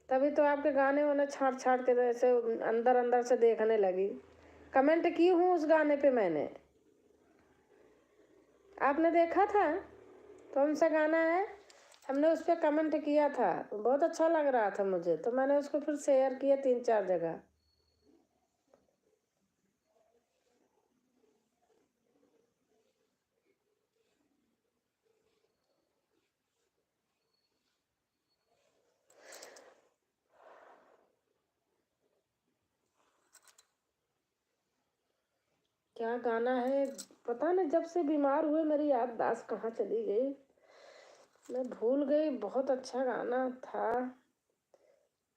तभी तो आपके गाने वाने छाट छाट के ऐसे अंदर अंदर से देखने लगी। कमेंट की हूँ उस गाने पे मैंने, आपने देखा था? कौन सा गाना है? हमने उस पर कमेंट किया था, बहुत अच्छा लग रहा था मुझे, तो मैंने उसको फिर शेयर किया 3-4 जगह। क्या गाना है पता नहीं, जब से बीमार हुए मेरी याददाश्त कहाँ चली गई, मैं भूल गई। बहुत अच्छा गाना था,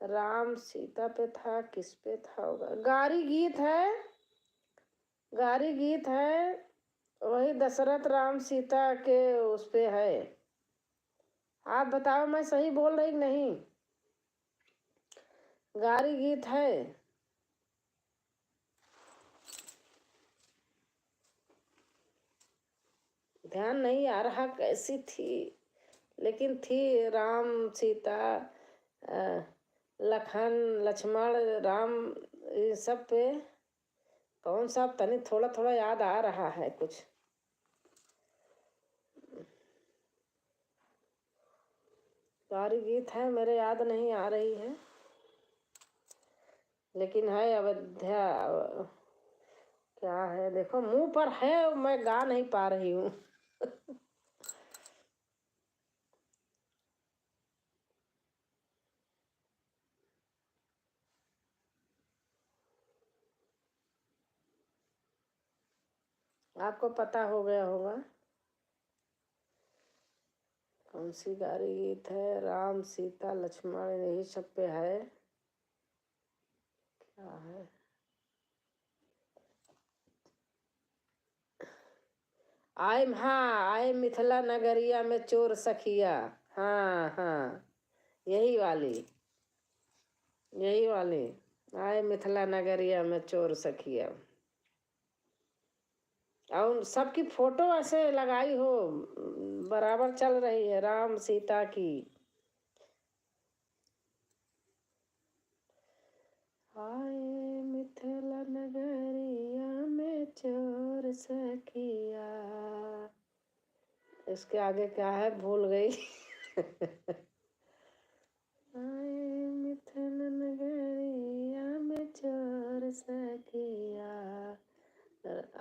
राम सीता पे था, किस पे था होगा, गारी गीत है, गारी गीत है, वही दशरथ राम सीता के उस पे है। आप बताओ मैं सही बोल रही नहीं? गारी गीत है। ध्यान नहीं आ रहा कैसी थी, लेकिन थी राम सीता, लखन लक्ष्मण राम, ये सब पे। कौन सा तनी थोड़ा थोड़ा याद आ रहा है कुछ। सारी गीत है मेरे याद नहीं आ रही है, लेकिन है अयोध्या। क्या है देखो, मुंह पर है, मैं गा नहीं पा रही हूँ आपको पता हो गया होगा कौन सी गारी गीत है। राम सीता लक्ष्मण यही सब पे है। क्या है? हाँ, आए मिथिला नगरिया में चोर सखिया। हाँ हाँ, यही वाली, यही वाली। आए मिथिला नगरिया में चोर सखिया। और सबकी फोटो ऐसे लगाई हो, बराबर चल रही है राम सीता की। आए मिथिला नगरिया में चोर सखिया। इसके आगे क्या है भूल गई। आए मिथिला नगरिया में चोर सखिया।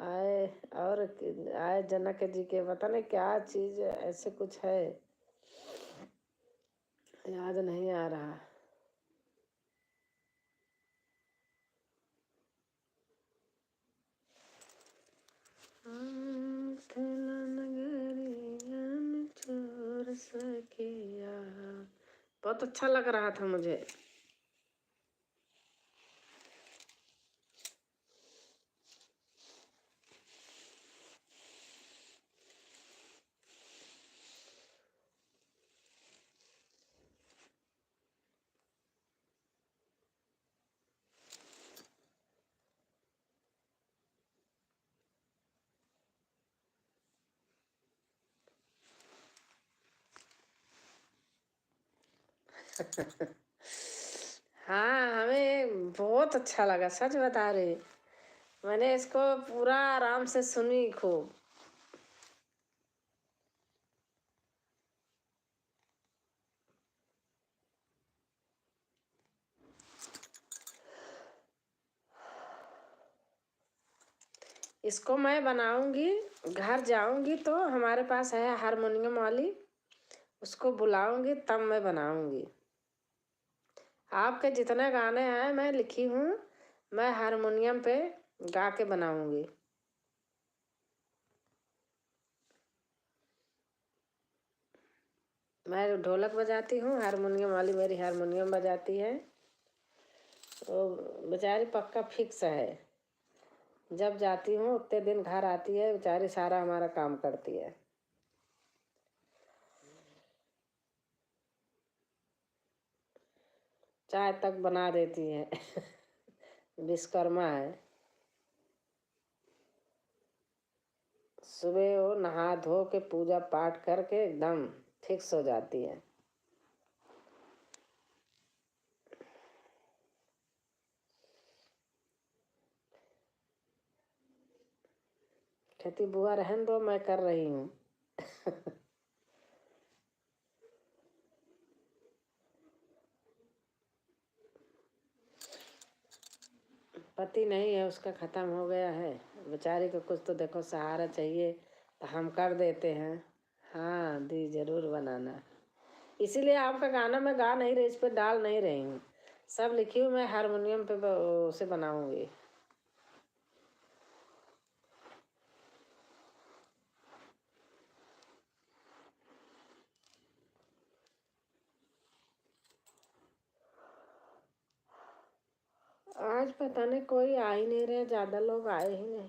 आए और आए जनक जी के, पता नहीं क्या चीज ऐसे कुछ है, याद नहीं आ रहा। मिथिला नगरिया में चोर सखिया। बहुत अच्छा लग रहा था मुझे। हाँ, हमें बहुत अच्छा लगा, सच बता रही। मैंने इसको पूरा आराम से सुनी खूब। इसको मैं बनाऊंगी, घर जाऊंगी तो हमारे पास है हारमोनियम वाली, उसको बुलाऊंगी तब मैं बनाऊंगी। आपके जितने गाने हैं मैं लिखी हूँ, मैं हारमोनियम पे गा के बनाऊंगी। मैं ढोलक बजाती हूँ, हारमोनियम वाली मेरी हारमोनियम बजाती है। वो बेचारी पक्का फिक्स है, जब जाती हूँ उतने दिन घर आती है बेचारी, सारा हमारा काम करती है। चाय तक बना देती है। विश्वकर्मा है। सुबह वो नहा धो के पूजा पाठ करके एकदम फिक्स हो जाती है। कहती बुआ रहन दो, मैं कर रही हूँ। पति नहीं है उसका, खत्म हो गया है। बेचारी को कुछ तो देखो सहारा चाहिए, तो हम कर देते हैं। हाँ दी, जरूर बनाना। इसीलिए आपका गाना मैं गा नहीं रही, इस पर डाल नहीं रही हूँ। सब लिखी हूँ मैं हारमोनियम पे, उसे बनाऊंगी। आज पता नहीं कोई आ ही नहीं रहे, ज्यादा लोग आए ही नहीं।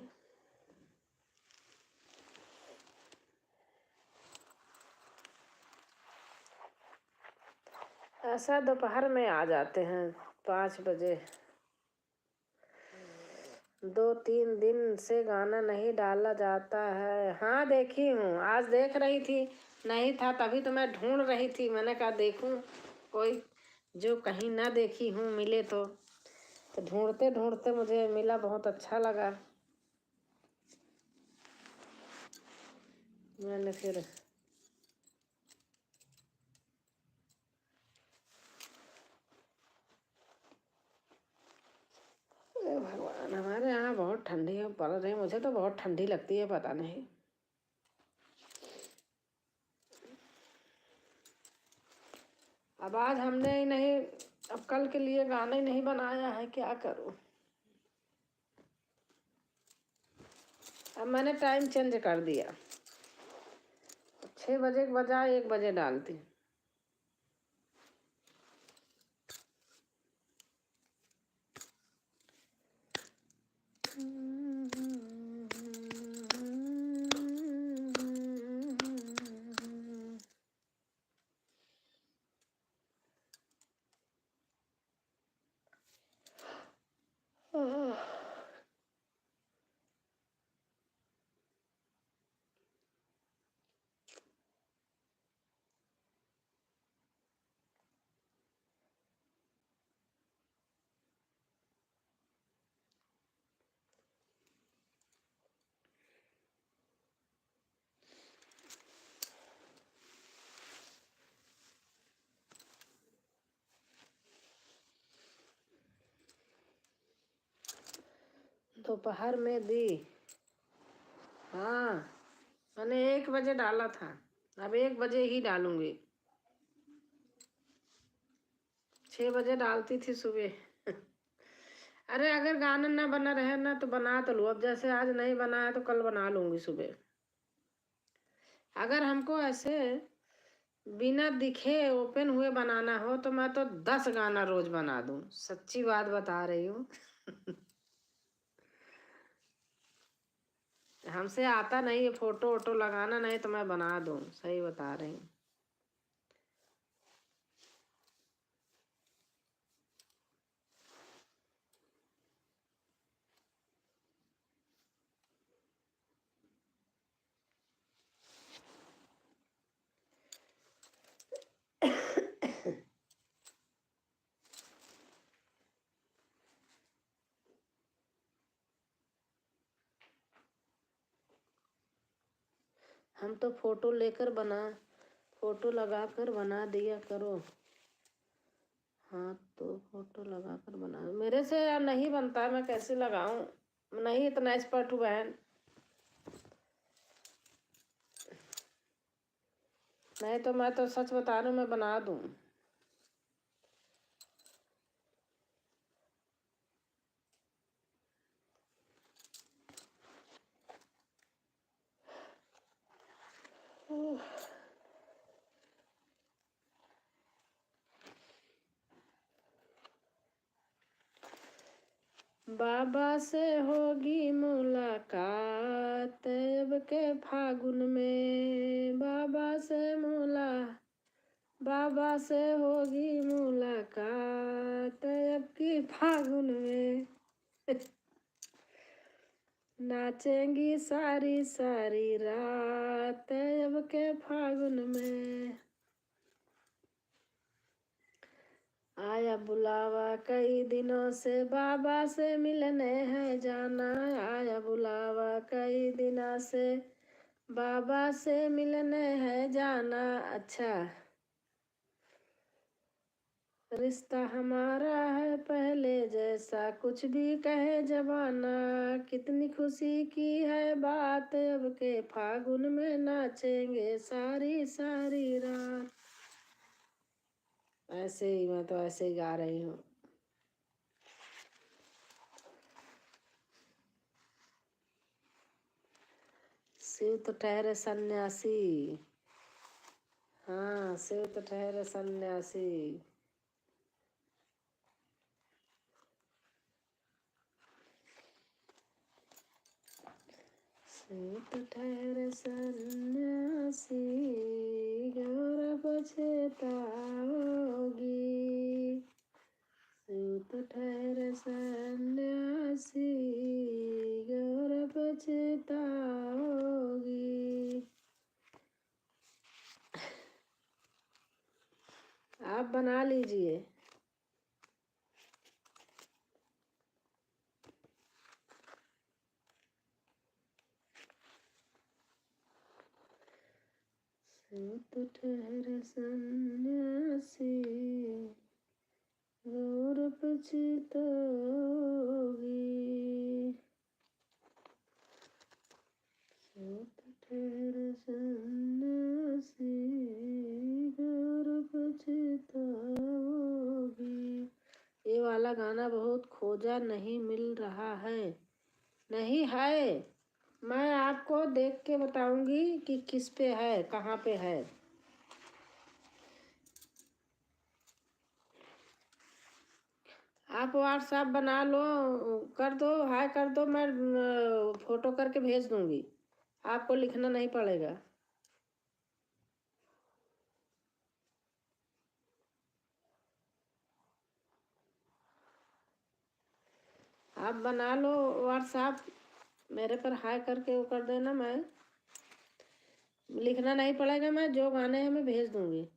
ऐसा दोपहर में आ जाते हैं, 5 बजे। 2-3 दिन से गाना नहीं डाला जाता है। हाँ देखी हूँ, आज देख रही थी, नहीं था तभी तो मैं ढूंढ रही थी। मैंने कहा देखूं कोई जो कहीं ना देखी हूँ मिले तो ढूंढते ढूंढते मुझे मिला, बहुत अच्छा लगा। मैंने फिर अरे भगवान, हमारे यहाँ बहुत ठंडी है पड़ रही, मुझे तो बहुत ठंडी लगती है, पता नहीं। अब आज हमने ही नहीं, अब कल के लिए गाना ही नहीं बनाया है, क्या करूं। अब मैंने टाइम चेंज कर दिया, 6 बजे के बजाय 1 बजे डालती। दोपहर में दी। हाँ, मैंने 1 बजे डाला था, अब 1 बजे ही डालूंगी। 6 बजे डालती थी सुबह। अरे अगर गाना ना बना रहे ना तो बना तो लूँ, अब जैसे आज नहीं बनाया तो कल बना लूँगी सुबह। अगर हमको ऐसे बिना दिखे ओपन हुए बनाना हो तो मैं तो 10 गाना रोज बना दूँ, सच्ची बात बता रही हूँ। हमसे आता नहीं है फोटो वोटो लगाना, नहीं तो मैं बना दूँ, सही बता रही हूँ। हम तो फोटो लगा कर बना दिया करो। हाँ तो फोटो लगा कर बना, मेरे से यार नहीं बनता, मैं कैसे लगाऊं, नहीं इतना एक्सपर्ट हूँ बहन। नहीं तो मैं तो सच बता रही हूँ, मैं बना दूँ। बाबा से होगी मुलाकात अब के फागुन में, बाबा से होगी मुलाकात अब की फागुन में। नाचेंगी सारी सारी रात अब के फागुन में। आया बुलावा कई दिनों से बाबा से मिलने है जाना, आया बुलावा कई दिनों से बाबा से मिलने है जाना। अच्छा, रिश्ता हमारा है पहले जैसा कुछ भी कहे जमाना, कितनी खुशी की है बात अब के फागुन में नाचेंगे सारी सारी रात। ऐसे ही, मैं तो ऐसे ही गा रही हूँ। शिव तो ठहरे सन्यासी। हाँ, शिव तो ठहरे सन्यासी। शिव तो ठहरे सन्यासी, गौर पछताओगी। शिव तो ठहरे सन्यासी, गौर पछताओगी। आप बना लीजिए। शिव तो ठहरे सन्यासी, गौर पछताओगी। शिव तो ठहरे सन्यासी, गौर पछताओगी। ये वाला गाना बहुत खोजा, नहीं मिल रहा है। नहीं है, मैं आपको देख के बताऊंगी कि किस पे है, कहाँ पे है। आप व्हाट्सएप बना लो, कर दो, हाय कर दो, मैं फोटो करके भेज दूंगी, आपको लिखना नहीं पड़ेगा। आप बना लो व्हाट्सएप, मेरे पर हाय करके वो कर देना, मैं लिखना नहीं पड़ेगा, मैं जो गाने हैं मैं भेज दूंगी।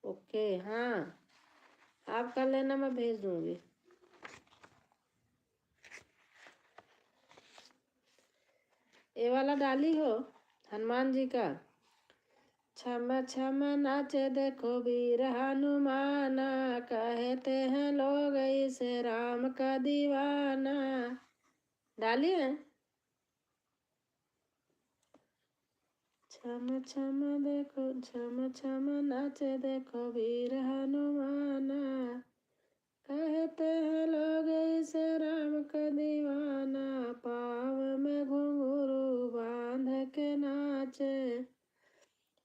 ओके, हाँ आप कर लेना, मैं भेज दूंगी। ये वाला डाली हो? हनुमान जी का। छम छम नाचे देखो वीर हनुमाना, कहते हैं लोग इसे राम का दीवाना। डालिए। छम छम देखो, छम छम नाचे देखो वीर हनुमाना, कहते हैं लोग इसे राम का दीवाना। पाँव में घुंघरू बांध के नाचे,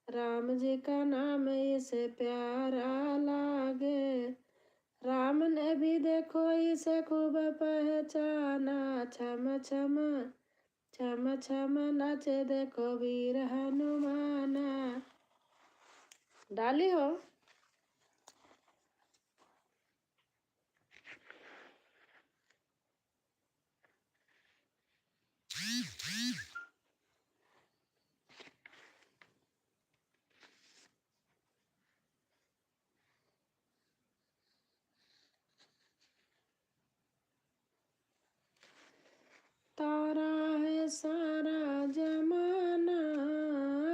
राम जी का नाम इसे प्यारा लागे। राम ने भी देखो इसे खूब पहचाना। छम छम छम छम नाचे देखो वीर हनुमाना। डाली हो। तारा है सारा जमाना,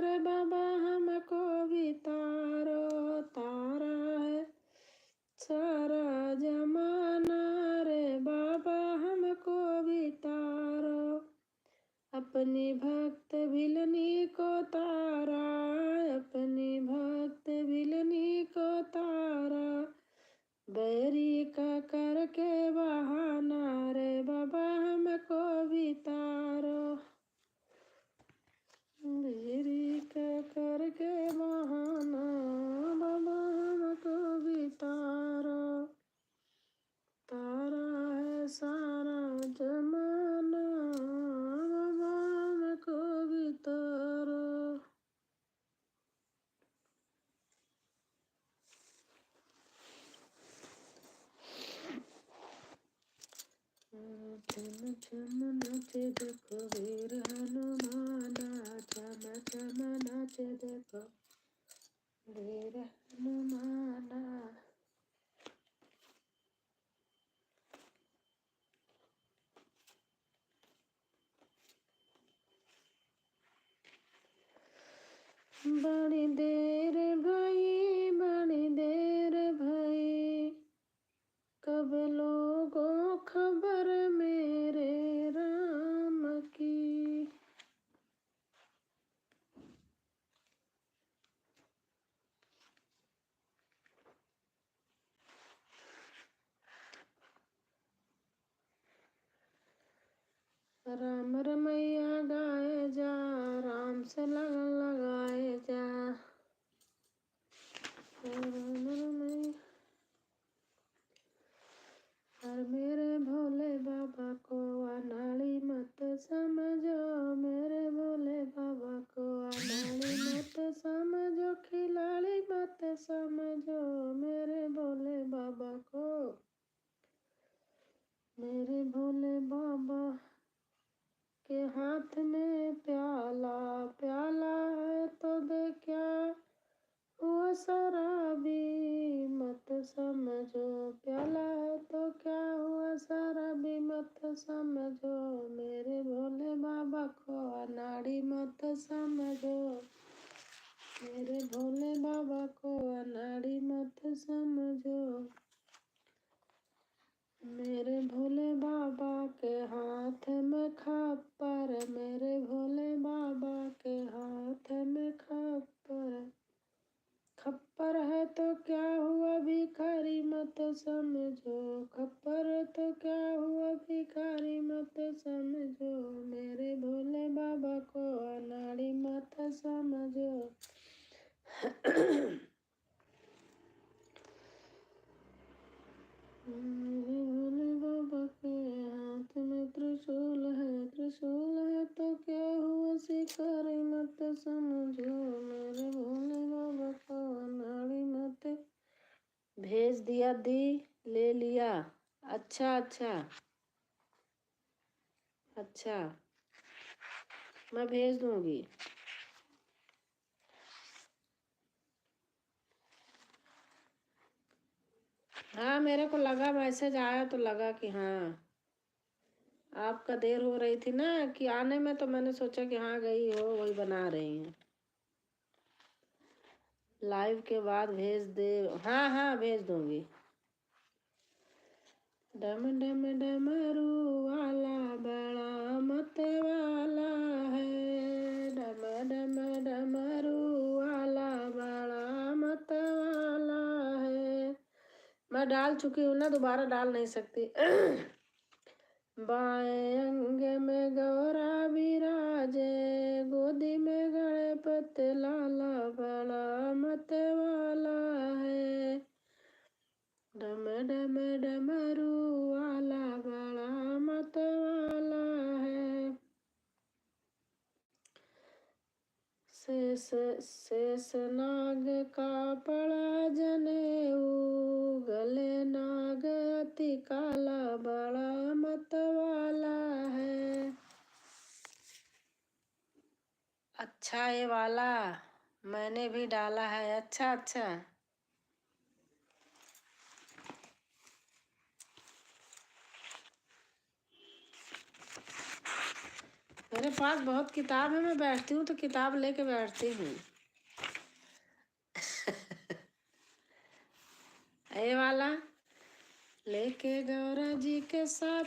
रे बाबा हमको भी तारो। तारा है सारा जमाना, रे बाबा हमको भी तारो। अपनी भक्त भिलनी को तारा, अपनी भक्त भिलनी को तारा। बैरी का करके बहाना, रे बाबा हमको भी तारो। बैरी का करके बहाना, बाबा हमको भी तारो। तारा है सारा जमाना, बाबा हमको भी तारो। छम छम नाचे देखो वीर हनुमाना, छम छम नाचे देखो वीर हनुमाना। बड़ी देर भाई, बड़ी देर भाई, कब लोगों खबर मेरे राम की। राम रमैया गाए जा, राम से लगन लगाए जा। राम रमैया और मेरे भोले बाबा को अनाड़ी मत समझो, मेरे भोले बाबा को अनाड़ी मत समझो, खिलाड़ी मत समझो मेरे भोले बाबा को। मेरे भोले बाबा के हाथ में प्याला, प्याला है तो दे क्या हुआ शराबी मत समझो, प्याला है तो क्या हुआ शराबी मत समझो, मेरे भोले बाबा को अनाड़ी मत समझो, मेरे भोले बाबा को अनाड़ी मत समझो। मेरे भोले बाबा के हाथ में खप्पर, मेरे भोले बाबा के हाथ में खप्पर। खप्पर है तो क्या हुआ भिखारी मत समझो, खप्पर है तो क्या हुआ भिखारी मत समझो, मेरे भोले बाबा को अनाड़ी मत समझो। मेरे भोले बाबा के हाथ में त्रिशूल है, त्रिशूल है तो क्या हुआ शिकारी मत समझो, मेरे भोले बाबा को अनाड़ी मत। भेज दिया, दी ले लिया। अच्छा अच्छा अच्छा, मैं भेज दूंगी। हाँ, मेरे को लगा मैसेज आया तो लगा कि हाँ आपका देर हो रही थी ना कि आने में, तो मैंने सोचा कि हाँ गई हो, वही बना रही हैं। लाइव के बाद भेज दे। हाँ हाँ भेज दूंगी। डम डम डमरू वाला बड़ा मत वाला है, डम डम डमरू वाला बड़ा मत वाला है। मैं डाल चुकी हूँ ना, दोबारा डाल नहीं सकती। बाएं अंग में गौरा विराजे, गोदी में गणपति लाला बड़ा मत वाला है, डम डम डमरू वाला बड़ा मत वाला है। शेष नाग का पड़ा जनेऊ, गले नाग अति काला बड़ा मत वाला है। अच्छा ये वाला मैंने भी डाला है। अच्छा अच्छा। मेरे पास बहुत किताब है, मैं बैठती हूँ तो किताब लेके बैठती हूँ। ये वाला लेके गौरा जी के साथ,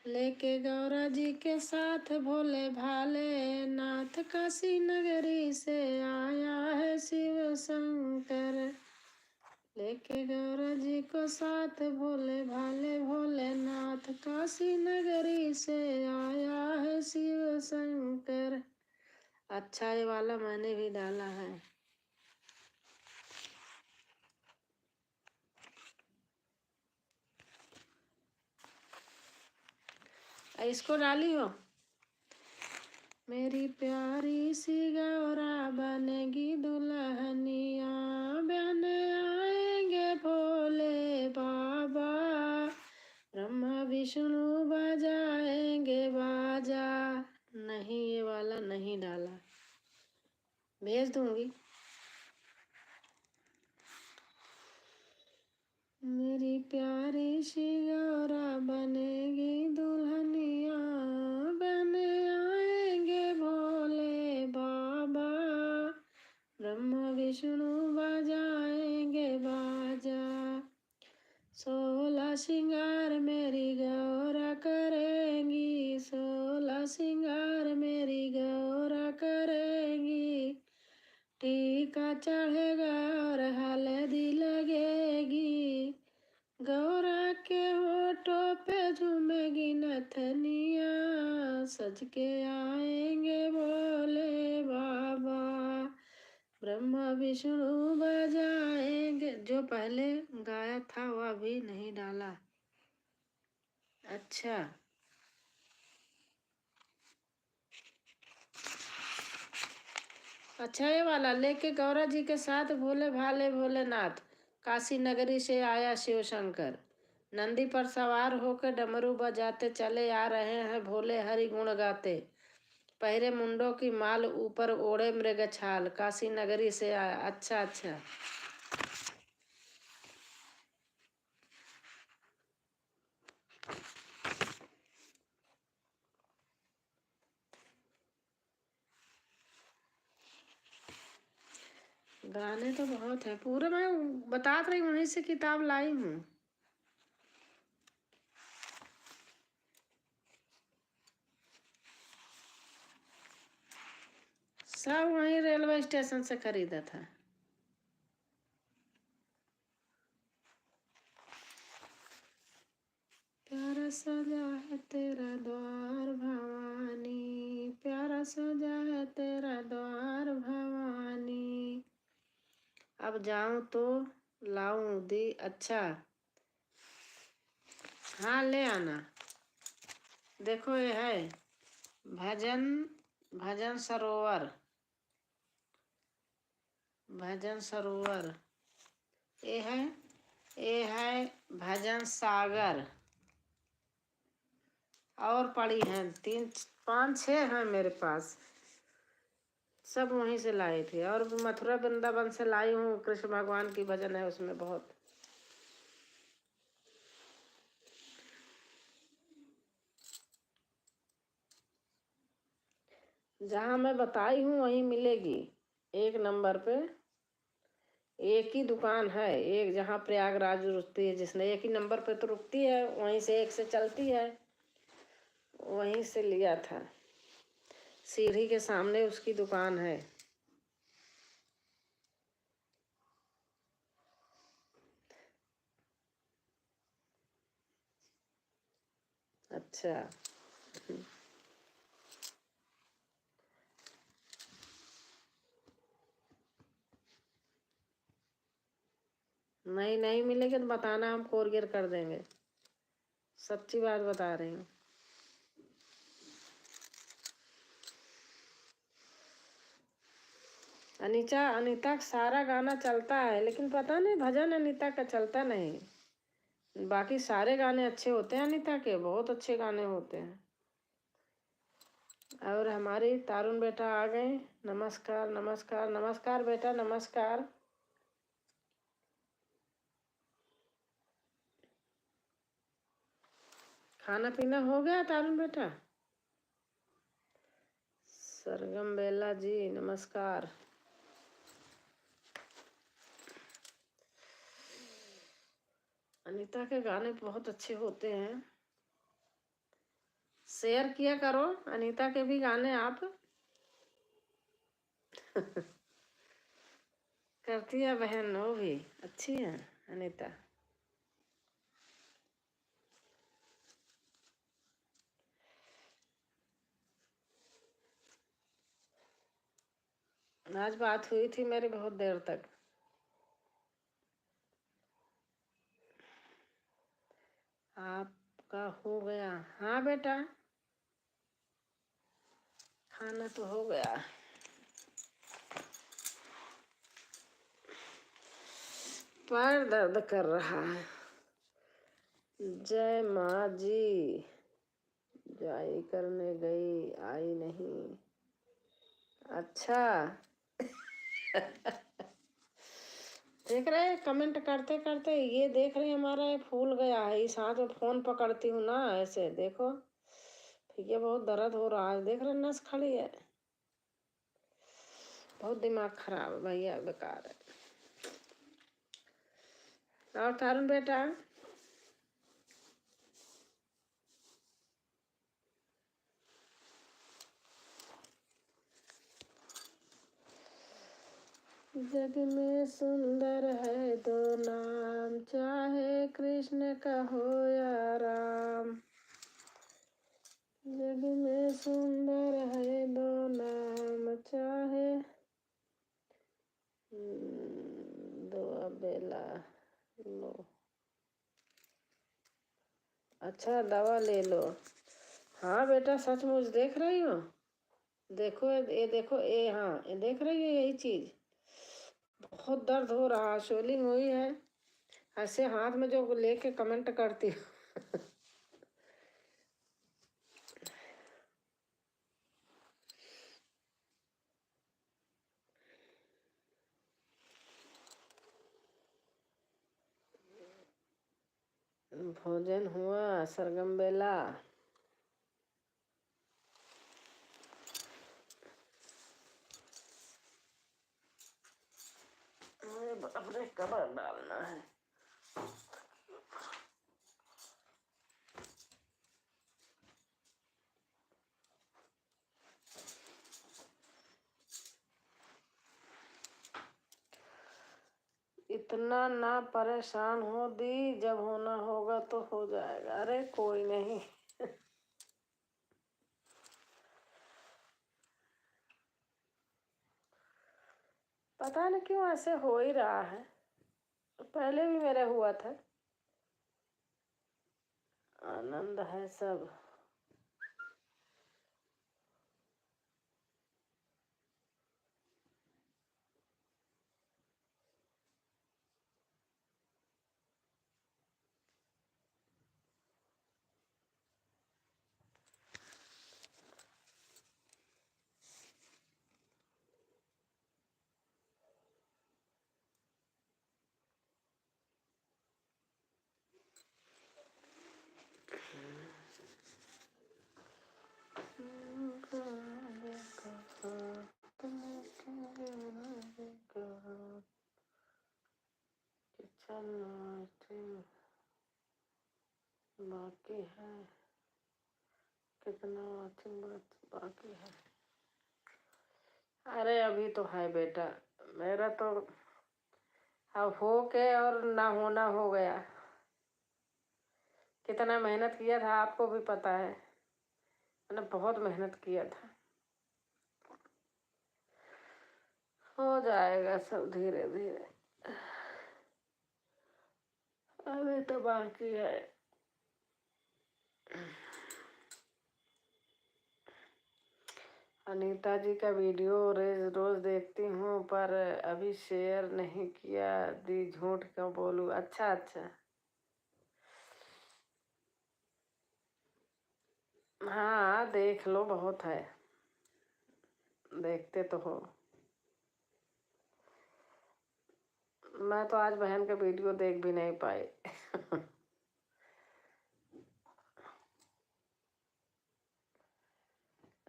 लेके गौरा जी के साथ भोले भाले नाथ, काशी नगरी से आया है शिव शंकर। लेके गौरा जी को साथ भोले भाले भोलेनाथ, काशी नगरी से आया है शिव शंकर। अच्छा ये वाला मैंने भी डाला है। इसको डाली हो। मेरी प्यारी सी गौरा बनेगी दुल्हनिया, बहने आएंगे भोले बाबा, ब्रह्मा विष्णु बजाएंगे बाजा। नहीं ये वाला नहीं डाला, भेज दूंगी। मेरी प्यारी सी गौरा बनेगी दुल्हनिया, बने आएंगे भोले बाबा, ब्रह्मा विष्णु बजाएंगे बाजा। 16 श्रृंगार मेरी गौरा करेंगी, 16 श्रृंगार मेरी गौरा करेंगी, टीका चढ़ेगा और हल्दी लगेगी, गौरा के होठों पे झूमेगी नथनिया, सज के आएंगे भोले बाबा, ब्रह्मा विष्णु बजाएंगे। जो पहले गाया था वह भी नहीं डाला। अच्छा अच्छा ये वाला लेके गौरा जी के साथ भोले भाले भोलेनाथ, काशी नगरी से आया शिव शंकर, नंदी पर सवार होकर डमरू बजाते चले आ रहे हैं भोले हरि गुण गाते, पहरे मुंडों की माल ऊपर ओढ़े मृग छाल, काशी नगरी से आया। अच्छा अच्छा गाने तो बहुत है, पूरे मैं बता रही हूँ, वहीं से किताब लाई हूँ। सब वहीं रेलवे स्टेशन से खरीदा था। प्यारा सजा है तेरा द्वार भवानी, प्यारा सजा है तेरा द्वार भवानी, अब जाऊं तो लाऊं दी। अच्छा हाँ ले आना। देखो ये है भजन, भजन सरोवर, भजन सरोवर। ये है भजन सागर। और पड़ी हैं 3 5 6 हैं मेरे पास, सब वहीं से लाए थे। और मथुरा वृंदावन से लाई हूँ, कृष्ण भगवान की भजन है उसमें बहुत। जहाँ मैं बताई हूँ वहीं मिलेगी। एक नंबर पे एक ही दुकान है, एक जहाँ प्रयागराज रुकती है, जिसने एक ही नंबर पे तो रुकती है, वहीं से एक से चलती है, वहीं से लिया था। सीढ़ी के सामने उसकी दुकान है। अच्छा। नहीं नहीं मिलेगी तो बताना, हम कोरियर कर देंगे। सच्ची बात बता रही हूँ। अनीता का सारा गाना चलता है, लेकिन पता नहीं भजन अनीता का चलता नहीं। बाकी सारे गाने अच्छे होते हैं अनीता के, बहुत अच्छे गाने होते हैं। और हमारी तारुण बेटा आ गए। नमस्कार नमस्कार नमस्कार बेटा, नमस्कार। खाना पीना हो गया तारुण बेटा? सरगम बेला जी नमस्कार। अनीता के गाने बहुत अच्छे होते हैं। शेयर किया करो अनीता के भी गाने आप। करती है बहन, वो भी अच्छी है अनीता। आज बात हुई थी मेरी बहुत देर तक। आपका हो गया? हाँ बेटा, खाना तो हो गया। पैर दर्द कर रहा है। जय माँ जी। जाई करने गई, आई नहीं। अच्छा। देख रहे हैं कमेंट करते करते, ये देख रहे हैं हमारा ये फूल गया है। इस हाथ में फोन पकड़ती हूँ ना, ऐसे देखो, फिर ये बहुत दर्द हो रहा है। देख रहे नस खड़ी है। बहुत दिमाग खराब है भैया, बेकार है। और तारुण बेटा? जग में सुंदर है दो नाम, चाहे कृष्ण का हो या राम। जग में सुंदर है दो नाम, चाहे दो बेला लो। अच्छा दवा ले लो। हाँ बेटा सचमुच देख रही हो। देखो ये देखो ये, हाँ ये देख रही है यही चीज। बहुत दर्द हो रहा, स्वेलिंग हुई है। ऐसे हाथ में जो लेके कमेंट करती हूँ। भोजन हुआ सरगम बेला? अपने कबर डालना है। इतना ना परेशान हो दी, जब होना होगा तो हो जाएगा। अरे कोई नहीं। पता नहीं क्यों ऐसे हो ही रहा है। पहले भी मेरा हुआ था। आनंद है सब। बाकी है, कितना वॉचिंग बाकी है? अरे अभी तो है बेटा, मेरा तो अब हो के और ना होना हो गया। कितना मेहनत किया था आपको भी पता है, मैंने बहुत मेहनत किया था। हो जाएगा सब धीरे धीरे, अभी तो बाकी है। अनीता जी का वीडियो रोज रोज देखती हूँ, पर अभी शेयर नहीं किया दी, झूठ क्यों बोलूँ। अच्छा अच्छा, हाँ देख लो, बहुत है, देखते तो हो। मैं तो आज बहन का वीडियो देख भी नहीं पाई।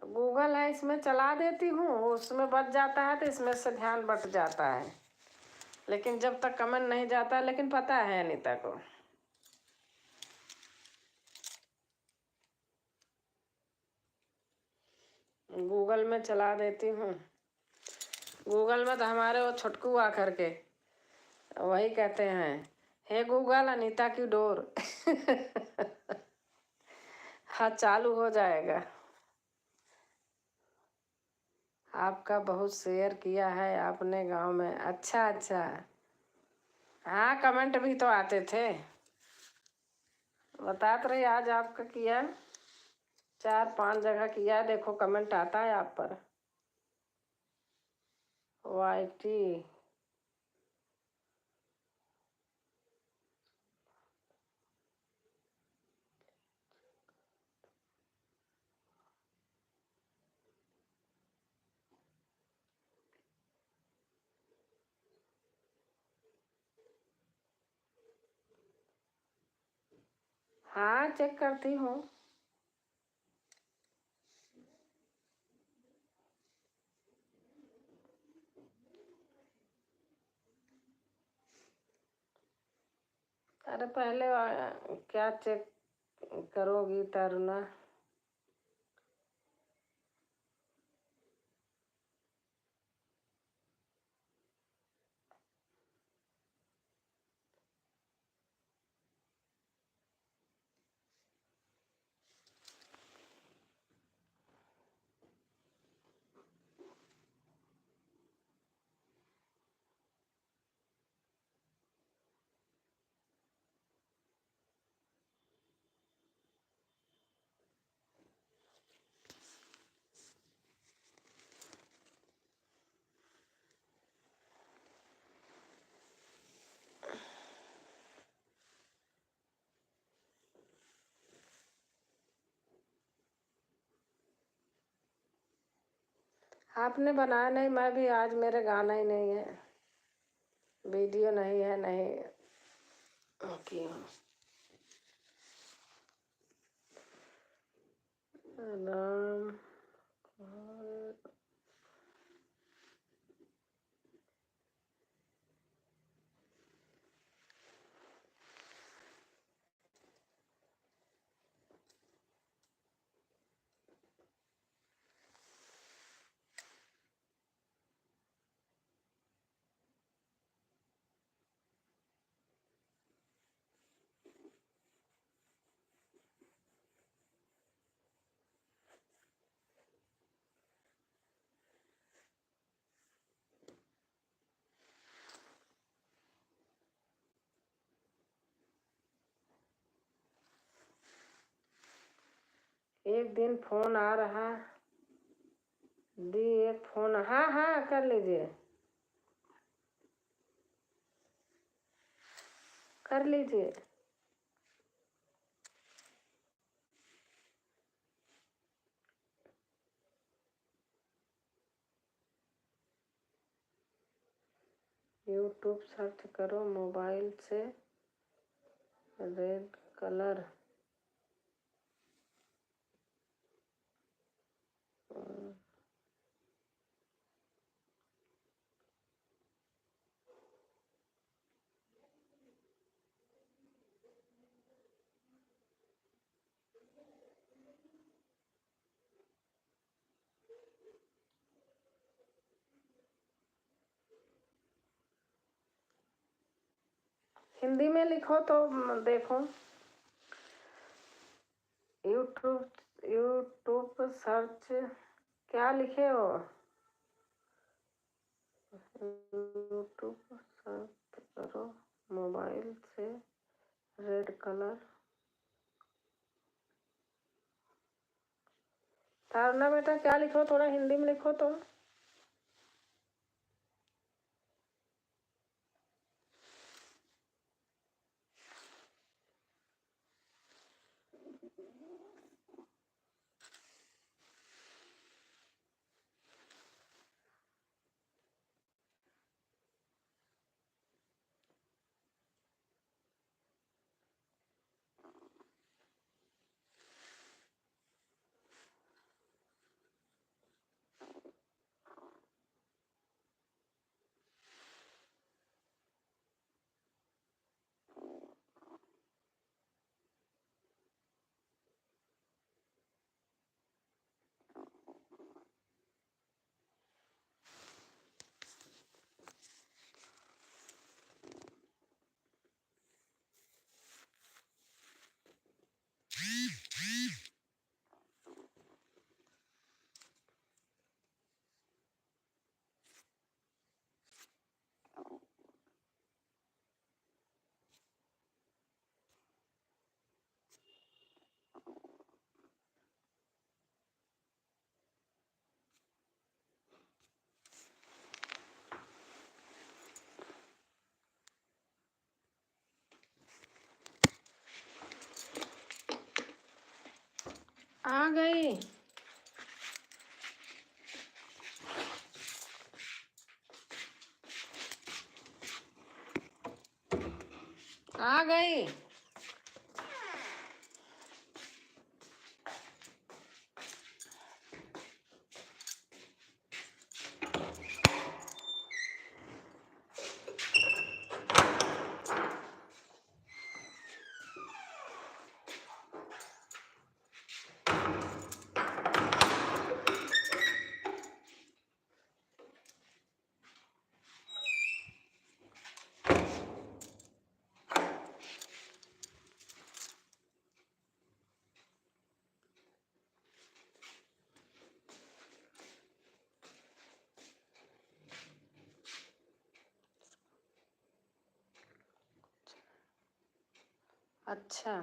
गूगल है, इसमें चला देती हूँ, उसमें बच जाता है तो इसमें से ध्यान बट जाता है, लेकिन जब तक कमेंट नहीं जाता। लेकिन पता है अनीता को, गूगल में चला देती हूँ। गूगल में तो हमारे वो छुटकू आ करके वही कहते हैं, हे गूगल अनीता की डोर। हाँ चालू हो जाएगा। आपका बहुत शेयर किया है आपने गांव में। अच्छा अच्छा, हाँ कमेंट भी तो आते थे, बता तो रही। आज आपका किया, 4-5 जगह किया, देखो कमेंट आता है आप पर। वाईटी हाँ चेक करती हूँ। अरे पहले क्या चेक करोगी तरुणा? आपने बनाया नहीं, मैं भी आज, मेरे गाना ही नहीं है, वीडियो नहीं है, नहीं की हूँ। राम एक दिन फोन आ रहा दी, एक फोन, हाँ हाँ कर लीजिए, कर लीजिए। यूट्यूब सर्च करो मोबाइल से, रेड कलर हिंदी में लिखो तो देखो। यूट्यूब सर्च क्या लिखे हो? यूट्यूब सर्च करो मोबाइल से रेड कलर तारना बेटा, क्या लिखो? थोड़ा हिंदी में लिखो तो। आ गई। आ गई। अच्छा,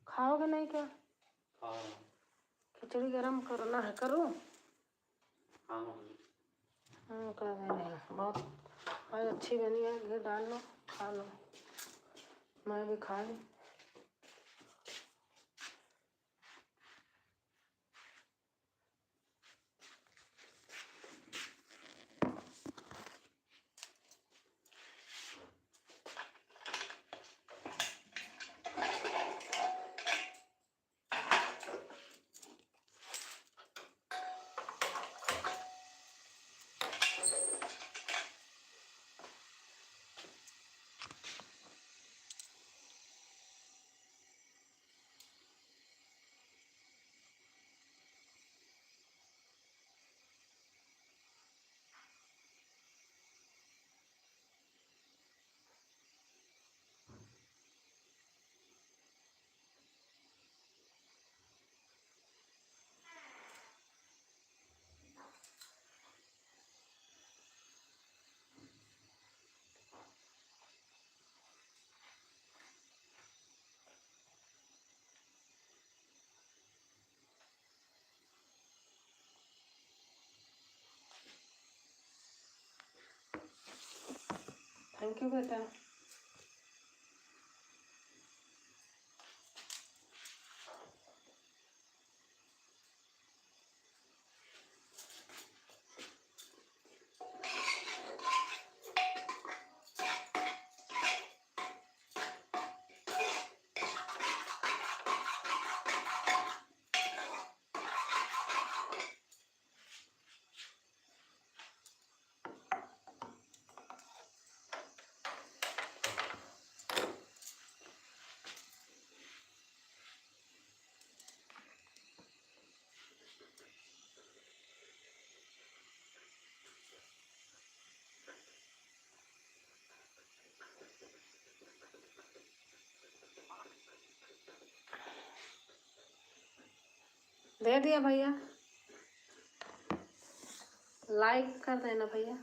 खाओगे नहीं क्या? खिचड़ी गरम करना है, करूँ? कर देंगे। बहुत आज अच्छी बनी है, घी डाल लो, खा लो, मैं भी खा लूँ। थैंक यू बेटा। दे दिया भैया, लाइक कर देना भैया।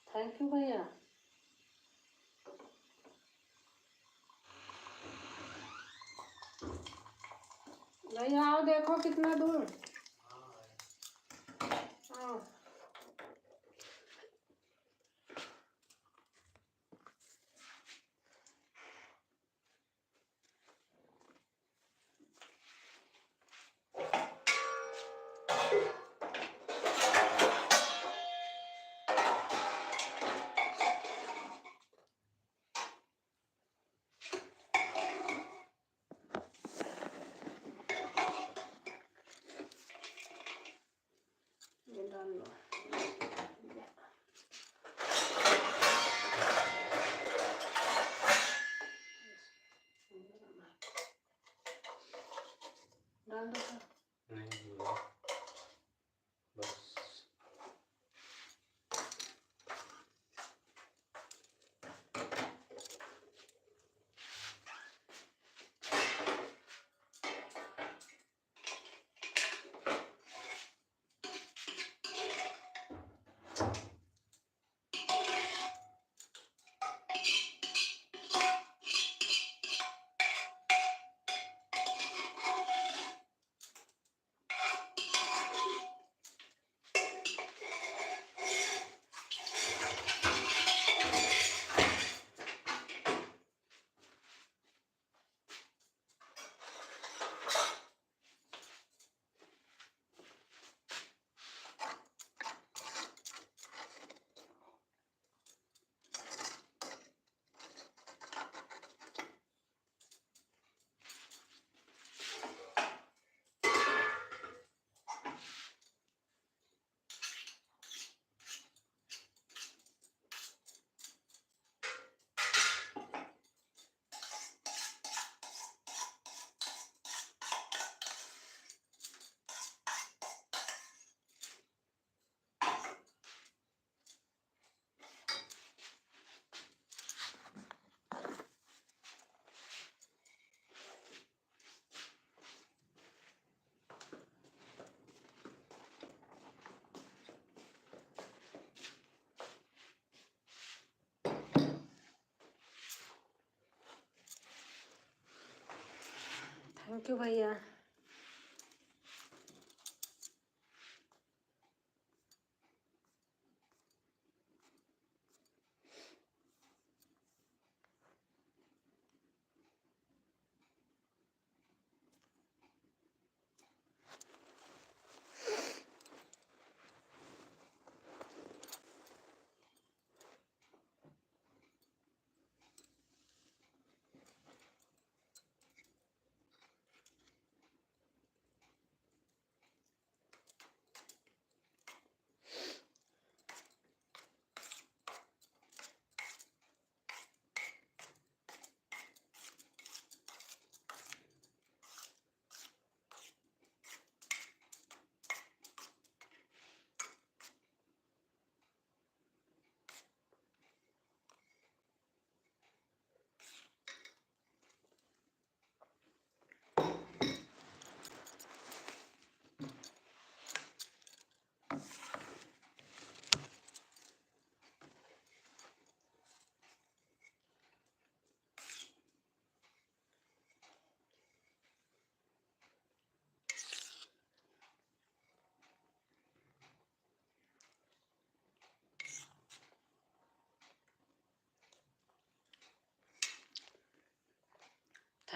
थैंक यू भैया। भैया आओ देखो कितना दूर। आओ। ये डाल लो। डाल दो सर। नहीं बस थैंक यू भैया।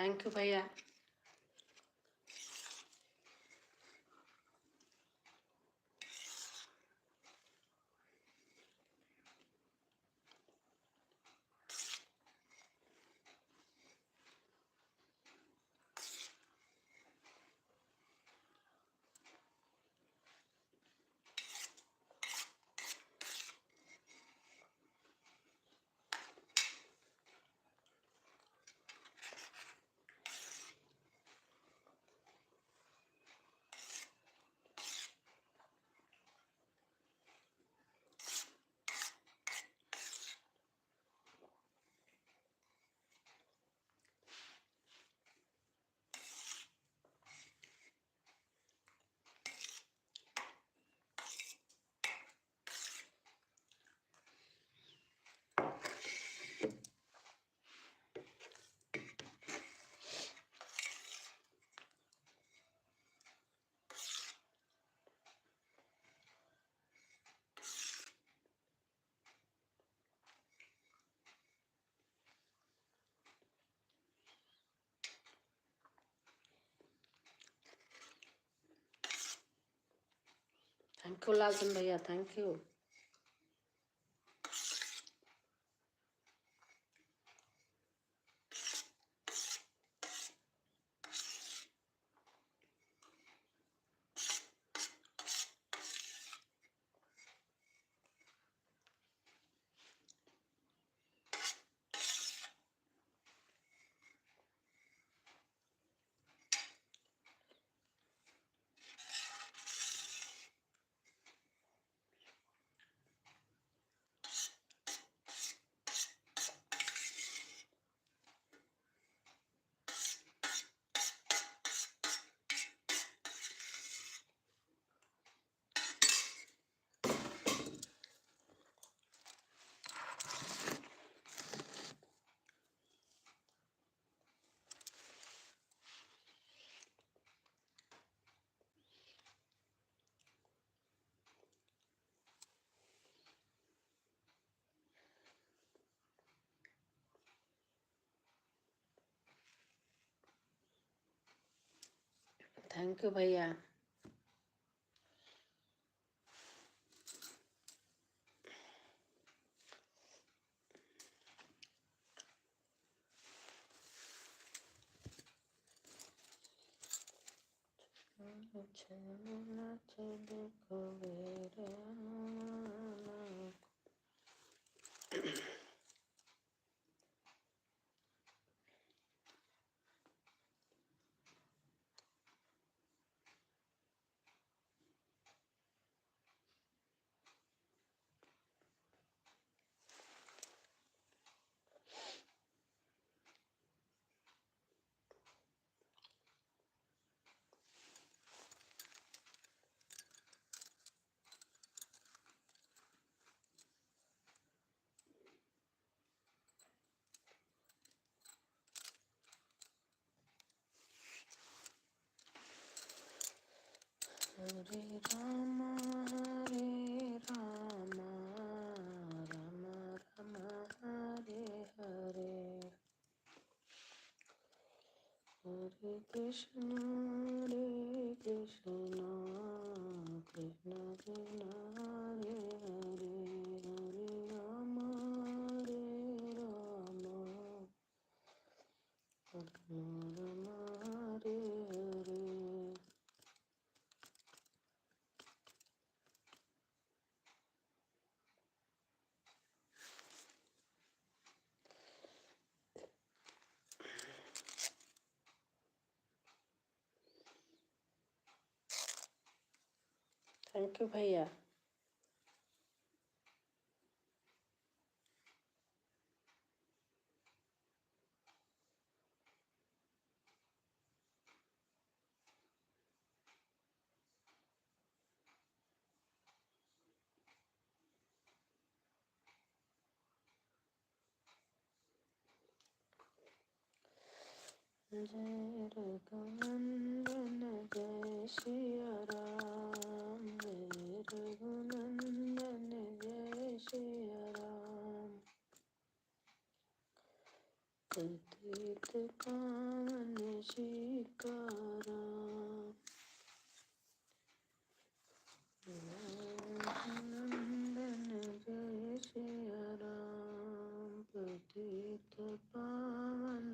थैंक यू भैया। थैंक यू लालचंद भैया, थैंक यू। थैंक यू भैया। हरे राम राम राम हरे हरे, हरे कृष्ण कृष्ण कृष्ण हरे हरे, हरे राम राम हरे हरे। थैंक यू भैया। जय रघुनंदन जय सिया राम, जय रघुनंदन जय सिया राम। पतित पावन सीताराम, नंदन जय सिया राम, पतित पावन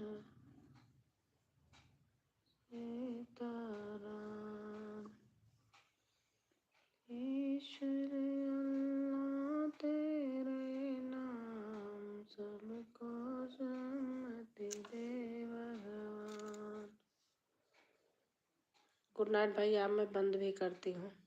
सीताराम। ईश्वर अल्लाह तेरे नाम, सबको सम्मति दे भगवान। गुड नाइट भाई, अब मैं बंद भी करती हूँ।